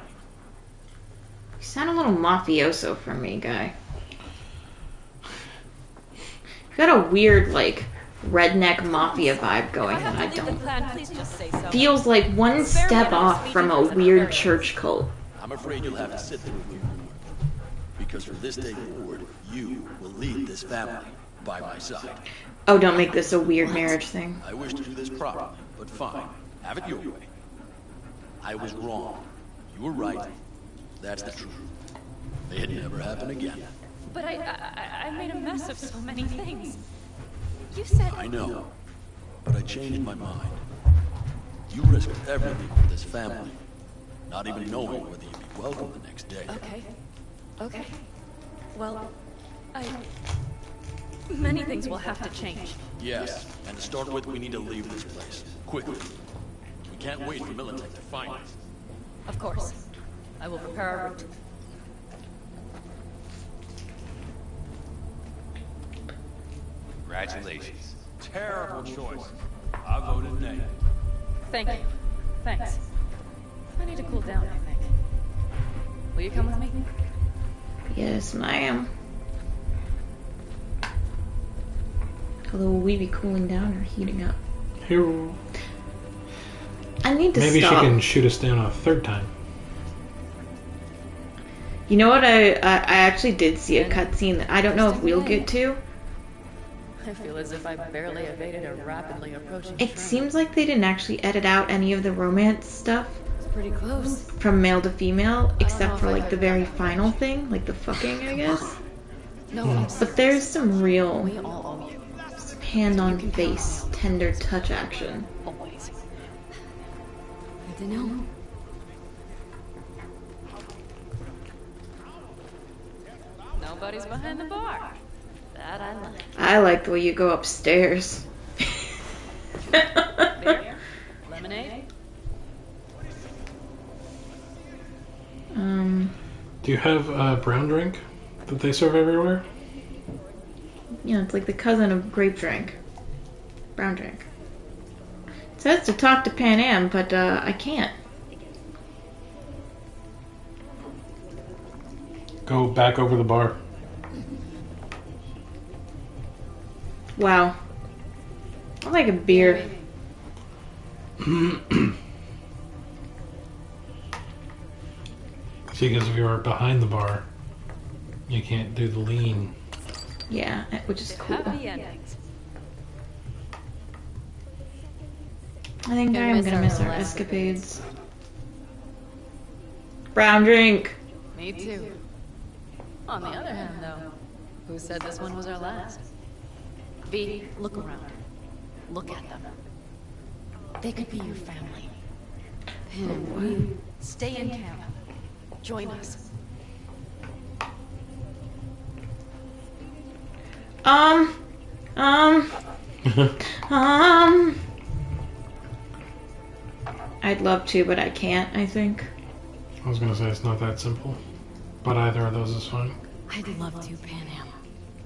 You sound a little mafioso for me, guy. You got a weird, like, redneck mafia vibe going that I don't. Please just say so. Feels like one step off from a weird church cult. I'm afraid you'll have to sit through a few more. Because from this day forward, you will lead this family by my side. Oh, don't make this a weird marriage thing. I wish to do this properly, but fine. Have it your way. I was wrong. You were right. That's the truth. May it never happen again. But I made a mess of so many things. You said... I know, but I changed my mind. You risked everything for this family, not even knowing whether you'd be welcome the next day. Okay. Well, many things will have to change. Yes, and to start with, we need to leave this place. Quickly. We can't wait for Militech to find us. Of course. I will prepare our route. Congratulations. Terrible choice. I voted nay. Thank you. Thanks. I need to cool down, I think. Will you come with me? Yes, ma'am. Although will we be cooling down or heating up? Here. I need to Maybe stop. she can shoot us down a third time. You know what? I actually did see a cutscene that I don't know if we'll get to. I feel as if I barely evaded a rapidly approaching It train. seems like they didn't actually edit out any of the romance stuff It's pretty close. from male to female, know except if for I like could- the very final thing, like the fucking, I guess. No, I'm But there's some real We all owe you. hand on face, tender touch action. Always. Good to know. Nobody's behind the bar. That I like. I like the way you go upstairs. Beer? Lemonade? Do you have a brown drink that they serve everywhere? Yeah, it's like the cousin of grape drink. Brown drink. It says to talk to Pan Am, but I can't. Go back over the bar. Wow. I like a beer. See, because if you're behind the bar, you can't do the lean. Yeah, which is cool. Happy endings. I think Gonna I am miss gonna our miss our little escapades. Brown drink. Me too. On the other hand, though, who said this one was our last? V, look around. Look at them. They could be your family. Pam, Stay in camp. Join us. I'd love to, but I can't, I think. I was gonna say it's not that simple, but either of those is fine. I'd love to, Pan Am.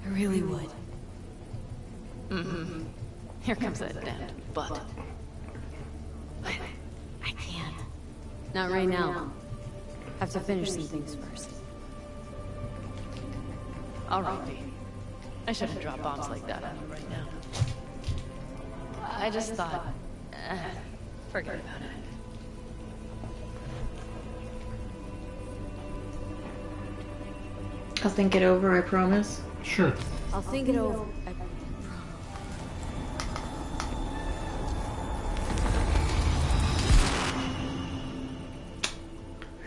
I really would. Mm-hmm. Here comes that damned butt. I can't. Not right now. Have to finish some things first. All right, V. I shouldn't drop bombs like that on you right now. I just thought... forget about it. I'll think it over, I promise. Sure. I'll think it over.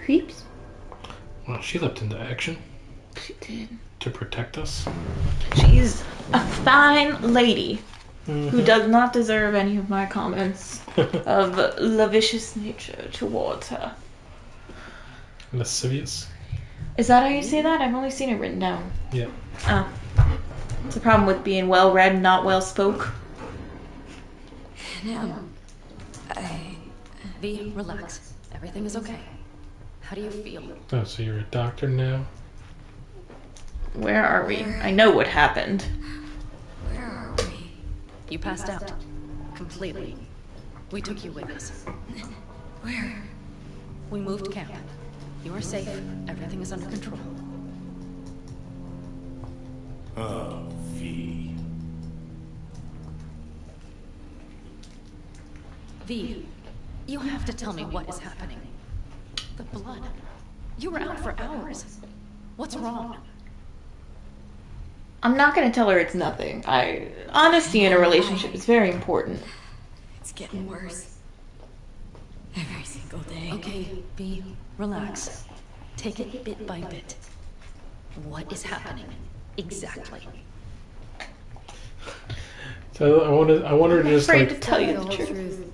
Creeps? Well, she leapt into action She did. to protect us. She's a fine lady who does not deserve any of my comments of lascivious nature towards her. Lascivious. Is that how you say that? I've only seen it written down. Yeah. Oh. It's a problem with being well read, not well spoke. No. V, relax. Everything is okay. How do you feel? Oh, so you're a doctor now? Where are we? I know what happened. Where are we? You passed out. Completely. We took you with us. Where? We moved camp. You are safe. Everything is under control. Oh, V. V, you have to tell me what is happening. The blood. You were out for hours. What's wrong? I'm not gonna tell her it's nothing. Honesty in a relationship is very important. It's getting worse. Every single day. Okay, V, relax. Take it bit by bit. What is happening? Exactly. So I want her to just afraid like to tell you the truth.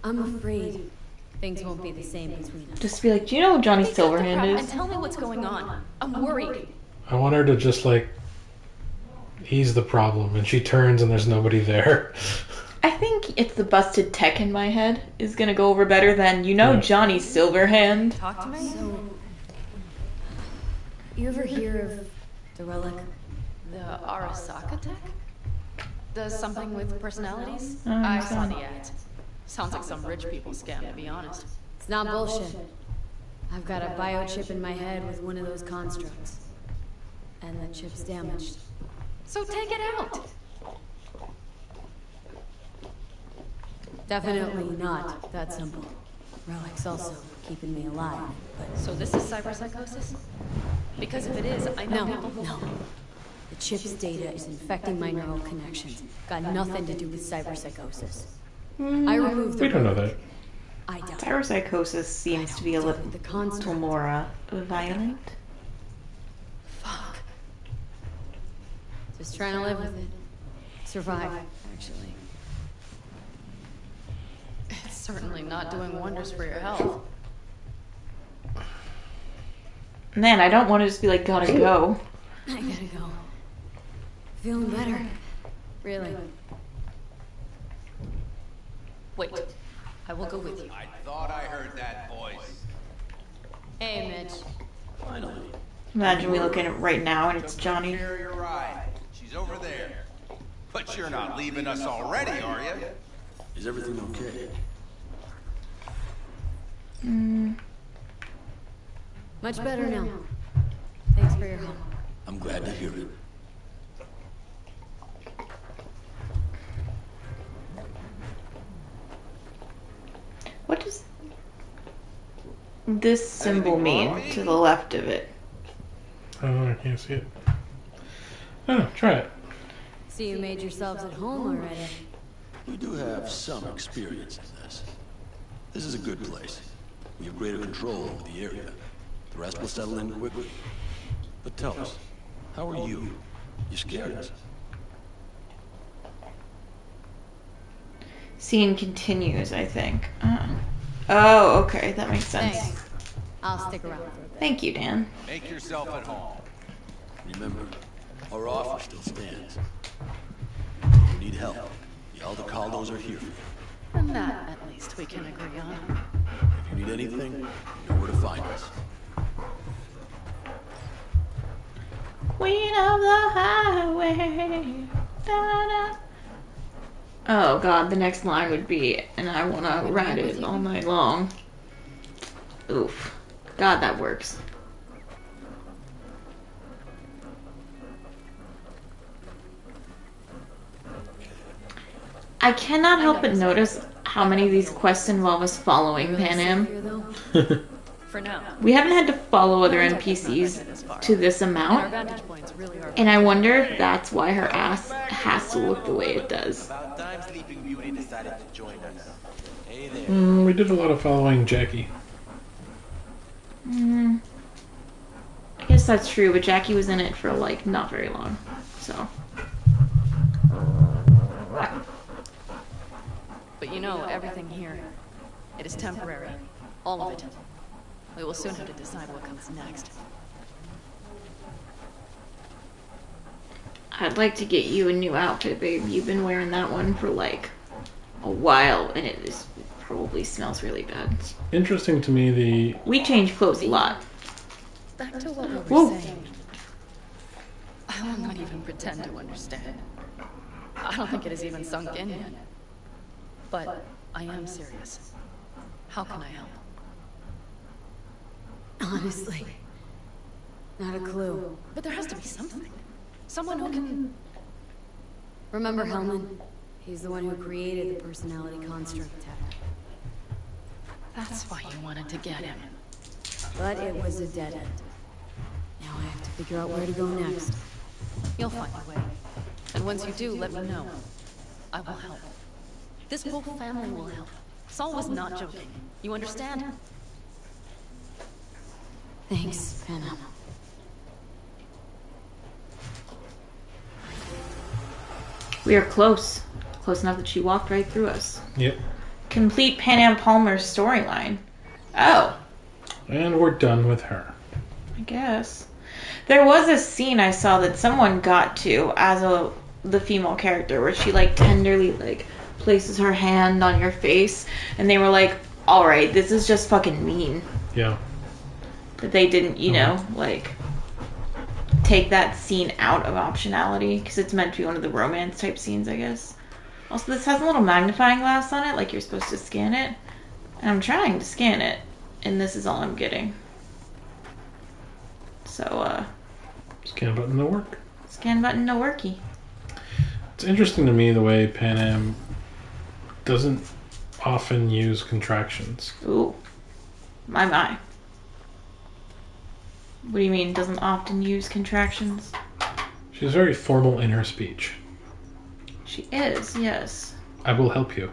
I'm afraid things won't be the same between us. Just be like, do you know who Johnny Silverhand And is? tell me what's going on. I'm worried. I want her to just like he's the problem, and she turns and there's nobody there. I think it's the busted tech in my head is gonna go over better than, you know, Johnny Silverhand. Talk to me? So, you ever hear of the relic? The Arasaka tech? Does something with personalities? Oh, I saw okay. the ad. Sounds like some rich people scam, to be honest. It's not bullshit. I've got a biochip in my head with one of those constructs. And the chip's damaged. So take it out. Definitely not that simple. Relic's also keeping me alive, but... So this is cyberpsychosis? Because if it is, I know people who... No. The chip's data is infecting my neural connections. Got nothing to do with cyberpsychosis. I removed the... We don't know that. I don't. Cyberpsychosis seems to be a little more violent. Fuck. Just trying to live with it. Survive, actually. It's certainly not doing wonders for your health. Man, I don't want to just be like, gotta go. I gotta go. Feeling better. Really. Wait. I will go with you. I thought I heard that voice. Hey, Mitch. Finally. Imagine we look at it right now and it's Johnny. Care of your ride. She's over there. But you're not leaving us already, are you? Is everything okay? Much better now. Thanks for your help. I'm glad to hear it. What does this symbol mean to the left of it? Oh, I can't see it. Oh, try it. See, you made yourselves at home already. We do have some experience in this. This is a good place. We have greater control over the area. The rest will settle in quickly. But tell us, how are you? You scared us. Scene continues, I think. Oh, okay, that makes sense. Thanks. I'll stick around for a bit. Thank you, Dan. Make yourself at home. Remember, our offer still stands. If you need help, the Aldecaldos are here for you. And that, at least, we can agree on. If you need anything, you know where to find us. Queen of the highway. Da-da. Oh god, the next line would be, and I wanna ride it all night long. Oof. God, that works. I cannot help but notice how many of these quests involve us following Pan Am. For now. We haven't had to follow other NPCs to this amount, and I wonder if that's why her ass has to look the way it does. About time Sleeping Beauty decided to join us. Hey there. We did a lot of following Jackie. I guess that's true, but Jackie was in it for, like, not very long, so. But you know, everything here, it is temporary. All of it. We will soon have to decide what comes next. I'd like to get you a new outfit, babe. You've been wearing that one for like a while, and probably smells really bad. Interesting to me, we change clothes a lot. Back to what we were Whoa. saying. I will not even pretend to understand. I don't think it has even sunk in yet. But I am serious. How can I help? Honestly, not a clue. But there has to be something. Someone who can... Remember Hellman? He's the one who created the personality construct tech. That's why you wanted to get him. But it was a dead end. Now I have to figure out where to go next. You'll find a way. And once you do, let me know. I will help. This whole family will help. Saul was not joking. You understand? Thanks, Panam. We are close. Close enough that she walked right through us. Yep. Complete Panam Palmer's storyline. Oh. And we're done with her. I guess. There was a scene I saw that someone got to as the female character where she like tenderly like places her hand on your face, and they were like, alright, this is just fucking mean. Yeah. That they didn't, you know, like take that scene out of optionality because it's meant to be one of the romance type scenes, I guess. Also, this has a little magnifying glass on it, like you're supposed to scan it. And I'm trying to scan it, and this is all I'm getting. So, Scan button no work. Scan button no worky. It's interesting to me the way Panam doesn't often use contractions. Ooh. My. What do you mean, doesn't often use contractions? She's very formal in her speech. She is, yes. I will help you.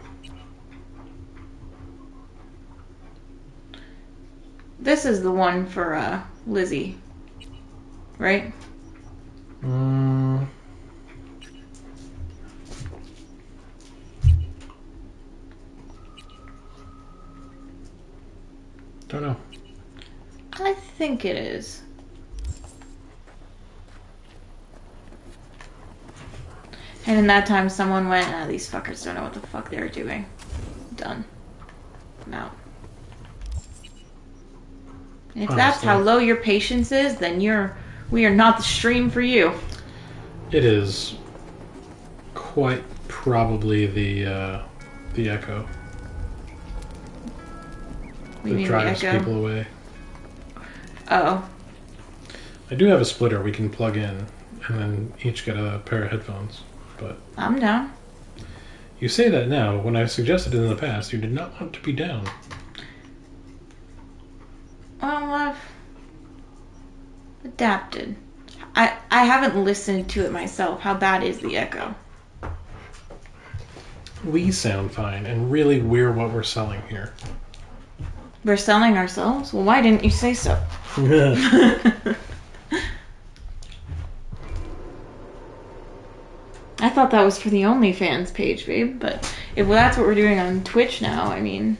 This is the one for, Lizzie. Right? Don't know. I think it is. And in that time, someone went, these fuckers don't know what the fuck they're doing. Done. I'm out. And if that's how low your patience is, then we are not the stream for you. It is quite probably the echo. That drives people away. Oh. I do have a splitter we can plug in and then each get a pair of headphones. But I'm down. You say that now. When I suggested it in the past, you did not want to be down. Well, I've adapted. I haven't listened to it myself. How bad is the echo? We sound fine, and really we're what we're selling here. We're selling ourselves? Well, why didn't you say so? I thought that was for the OnlyFans page, babe, but if that's what we're doing on Twitch now, I mean...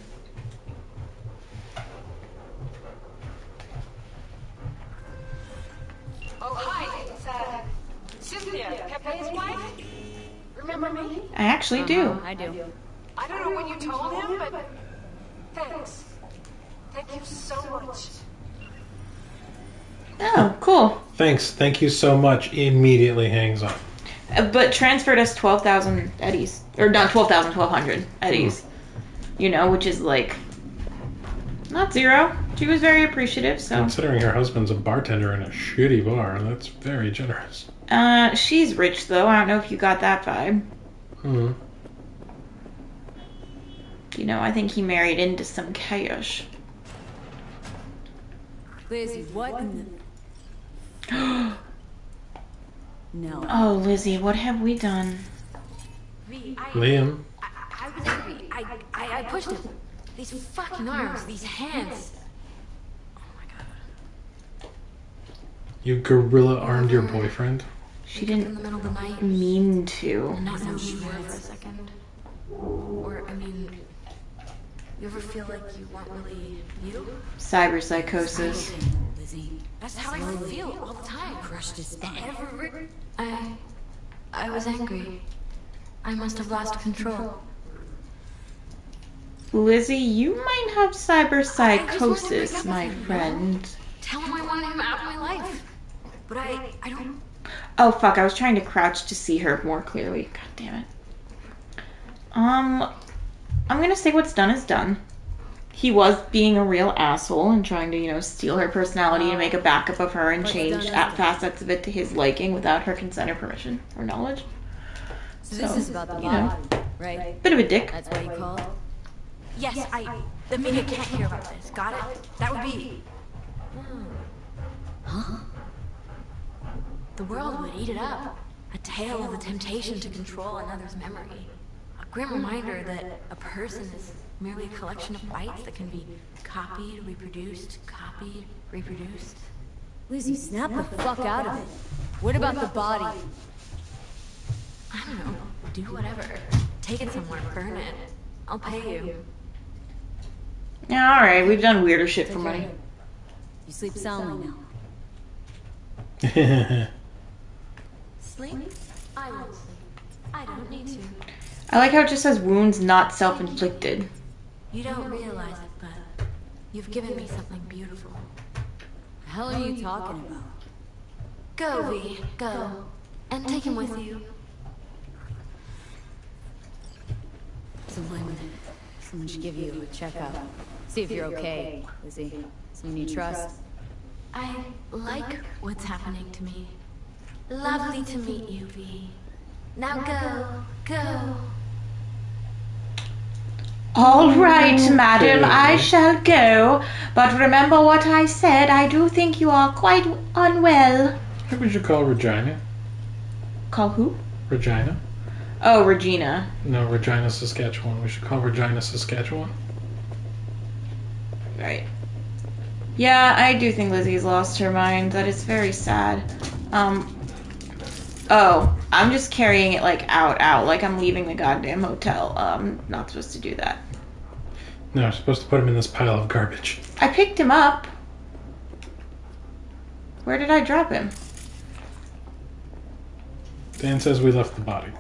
Oh, hi, it's, Cynthia, Pepe's wife? Remember me? I actually do. I do. I don't know when you told him, but thanks. Thank you so much. Oh, cool. Thanks. Thank you so much. Immediately hangs up. But transferred us 12,000 eddies. Or not 12,000, 1,200 eddies. You know, which is like... not zero. She was very appreciative, so... Considering her husband's a bartender in a shitty bar, that's very generous. She's rich, though. I don't know if you got that vibe. Hmm. You know, I think he married into some chaos. Lizzie, what in the... No. Oh, Lizzie, what have we done? Liam. I was angry. I pushed him. These fucking arms, these hands. You gorilla armed your boyfriend? She didn't In the middle of the night. mean to. I'm not so sure for a second. Or, I mean, you ever feel like you weren't really you? Cyberpsychosis. Lizzie. That's how I feel all the time. Crushed his spine. I was angry. I must have lost control. Lizzie, you might have cyberpsychosis, my friend. Tell him I want him out of my life. But I don't... Oh, fuck, I was trying to crouch to see her more clearly. God damn it. I'm gonna say what's done is done. He was being a real asshole and trying to, you know, steal her personality and make a backup of her and change facets of it to his liking without her consent or permission or knowledge. So this is about the you know, body, right? bit of a dick. That's what you call it? Yes, the media can't hear about this. Got it? That would be... Huh? The world would eat it up. A tale of the temptation to control another's memory. A grim reminder that a person is merely a collection of bytes that can be copied, reproduced, Lizzie, snap the fuck out of it. What about the body? I don't know. Do whatever. Take it somewhere, burn it. I'll pay you. Yeah, alright, we've done weirder shit for money. You sleep soundly now. Sleep? I won't sleep. I don't need to. I like how it just says wounds not self-inflicted. You don't realize it, but you've given me something beautiful. The hell are you talking about? Go, V. Go. And take him with you. Someone should give you a checkup. See if you're okay, Lizzie. Someone you trust. I like what's happening to me. Lovely to meet you, V. Now go. All right, madam, I shall go. But remember what I said. I do think you are quite unwell. Who would you call Regina? Call who? Regina. Oh, Regina. No, Regina, Saskatchewan. We should call Regina, Saskatchewan. Right. Yeah, I do think Lizzie's lost her mind. That is very sad. Oh, I'm just carrying it, like, out. Like I'm leaving the goddamn hotel. Not supposed to do that. No, I'm supposed to put him in this pile of garbage. I picked him up. Where did I drop him? Dan says we left the body.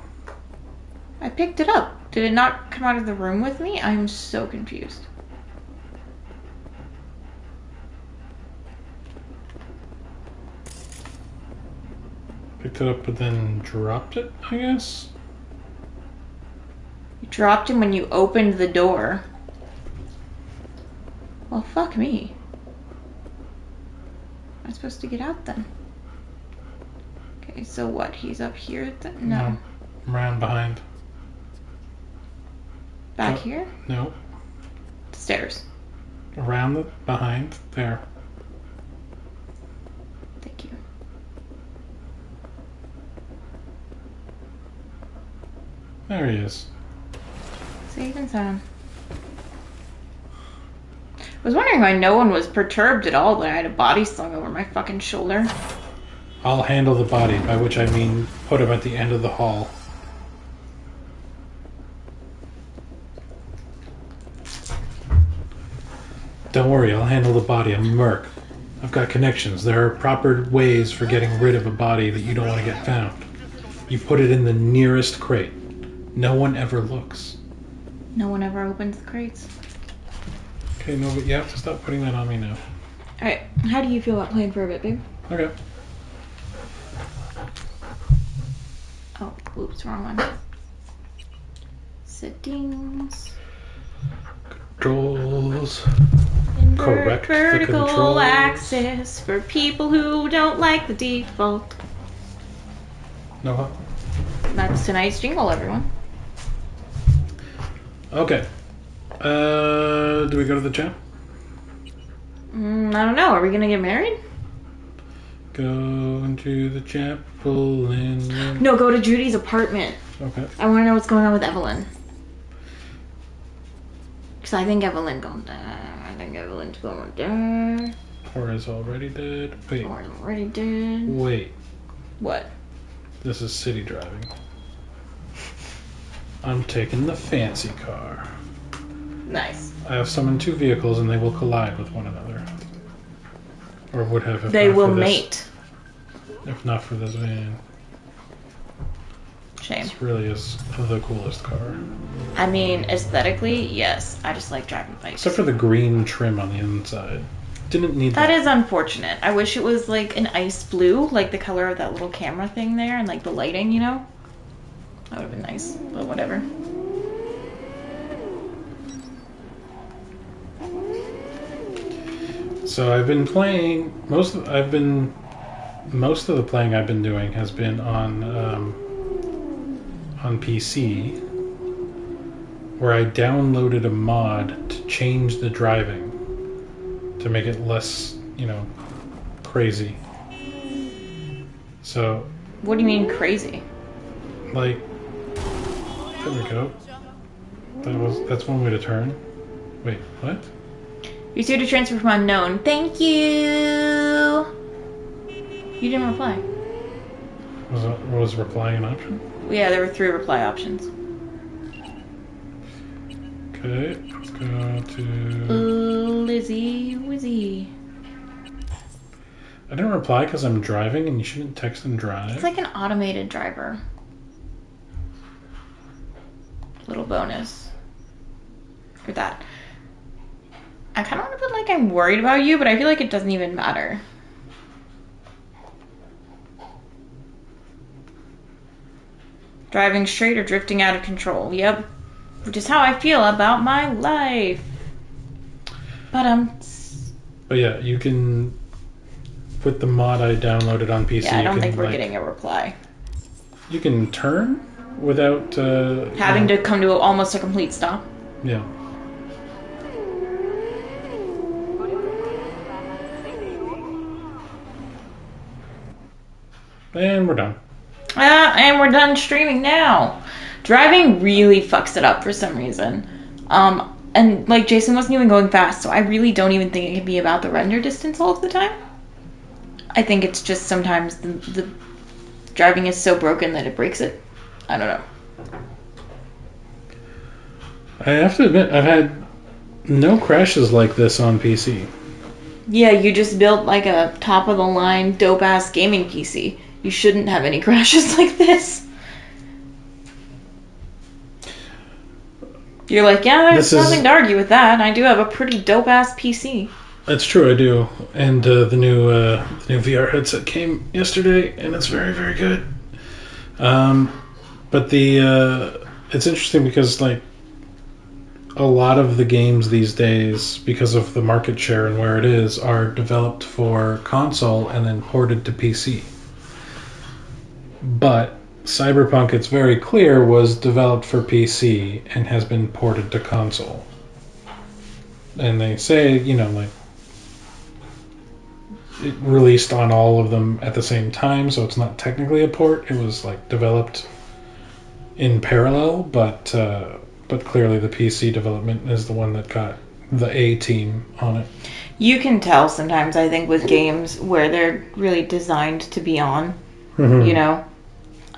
I picked it up. Did it not come out of the room with me? I'm so confused. Picked it up but then dropped it, I guess? You dropped him when you opened the door. Well, fuck me. I'm supposed to get out then. Okay, so what? He's up here? No. Around behind. Back here? No. Stairs. Around the behind there. Thank you. There he is. Safe and sound. I was wondering why no one was perturbed at all that I had a body slung over my fucking shoulder. I'll handle the body, by which I mean put him at the end of the hall. Don't worry, I'll handle the body. I'm Merc. I've got connections. There are proper ways for getting rid of a body that you don't want to get found. You put it in the nearest crate. No one ever looks. No one ever opens the crates. Okay, no, but you have to stop putting that on me now. Alright, how do you feel about playing for a bit, babe? Okay. Oh, oops, wrong one. Settings. Controls. Invert vertical axis for people who don't like the default. No. That's tonight's jingle, everyone. Okay. Do we go to the gym? I don't know. Are we gonna get married? Go into the chapel and... No, go to Judy's apartment. Okay. I want to know what's going on with Evelyn. Because I think Evelyn's going to die. Or is already dead. Wait. Or is already dead. Wait. What? This is city driving. I'm taking the fancy car. Nice. I have summoned two vehicles and they will collide with one another. Or would have if they not will for this, mate. If not for this van. Shame. This really is the coolest car. I mean, aesthetically, yes. I just like driving bikes. Except for the green trim on the inside. Didn't need that. That is unfortunate. I wish it was like an ice blue, like the color of that little camera thing there, and like the lighting, you know? That would have been nice, but whatever. So I've been playing most of the playing I've been doing has been on PC, where I downloaded a mod to change the driving to make it less, crazy. So. What do you mean crazy? Like, there we go. That's one way to turn. Wait, what? You're here to transfer from unknown. Thank you. You didn't reply. Was replying an option? Yeah, there were 3 reply options. Okay, let's go to Lizzie Wizzy. I didn't reply because I'm driving, and you shouldn't text and drive. It's like an automated driver. Little bonus. Or that. I kind of want to put like I'm worried about you, but I feel like it doesn't even matter. Driving straight or drifting out of control. Yep. Which is how I feel about my life. But yeah, you can, with the mod I downloaded on PC. Yeah, I don't think we're getting a reply. You can turn without having to come to almost a complete stop. Yeah. And we're done. And we're done streaming now. Driving really fucks it up for some reason. And like Jason wasn't even going fast, so I really don't even think it can be about the render distance all of the time. I think it's just sometimes the driving is so broken that it breaks it. I don't know. I have to admit, I've had no crashes like this on PC. Yeah, you just built like a top-of-the-line, dope-ass gaming PC. You shouldn't have any crashes like this. You're like, yeah, there's nothing to argue with that. I do have a pretty dope-ass PC. That's true, I do. And the new VR headset came yesterday, and it's very, very good. But it's interesting because, like, a lot of the games these days, because of the market share and where it is, are developed for console and then ported to PC. But Cyberpunk, it's very clear, was developed for PC and has been ported to console. And they say, like, it released on all of them at the same time, so it's not technically a port. It was, like, developed in parallel, but clearly the PC development is the one that got the A team on it. You can tell sometimes, I think, with games where they're really designed to be on. Mm-hmm.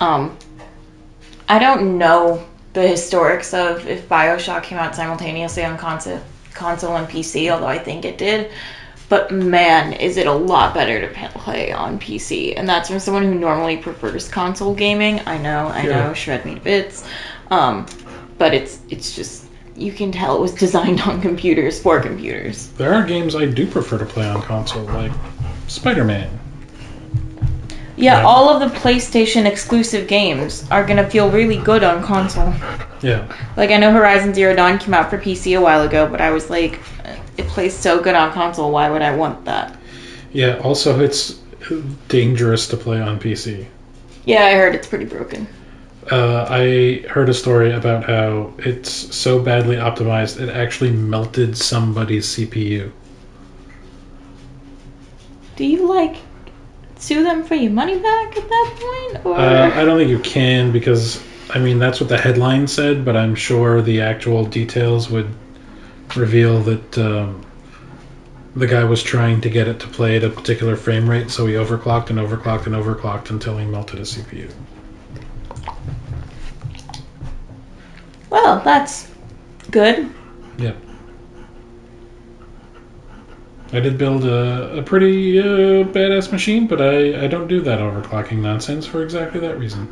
I don't know the historics of if BioShock came out simultaneously on console and PC, although I think it did. But man, is it a lot better to play on PC. And that's from someone who normally prefers console gaming. I know, shred me to bits. But it's just, you can tell it was designed on computers for computers. There are games I do prefer to play on console, like Spider-Man. Yeah, all of the PlayStation exclusive games are going to feel really good on console. Yeah. Like, I know Horizon Zero Dawn came out for PC a while ago, but I was like, it plays so good on console, why would I want that? Yeah, also it's dangerous to play on PC. Yeah, I heard it's pretty broken. I heard a story about how it's so badly optimized, it actually melted somebody's CPU. Do you, sue them for your money back at that point? Or? I don't think you can, because, that's what the headline said, but I'm sure the actual details would reveal that the guy was trying to get it to play at a particular frame rate, so he overclocked and overclocked and overclocked until he melted his CPU. Well, that's good. Yeah. I did build a pretty badass machine, but I don't do that overclocking nonsense for exactly that reason.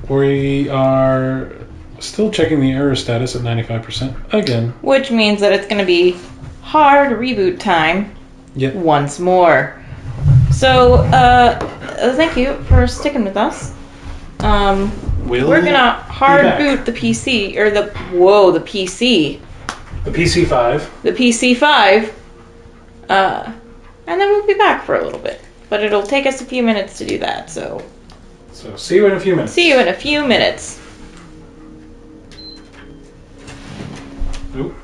We are still checking the error status at 95% again. Which means that it's going to be hard reboot time. Yep. Once more. So, thank you for sticking with us. We're gonna hard boot the PC, or the PC. The PC5. The PC5. And then we'll be back for a little bit. But it'll take us a few minutes to do that, so... So, see you in a few minutes. See you in a few minutes. Oop.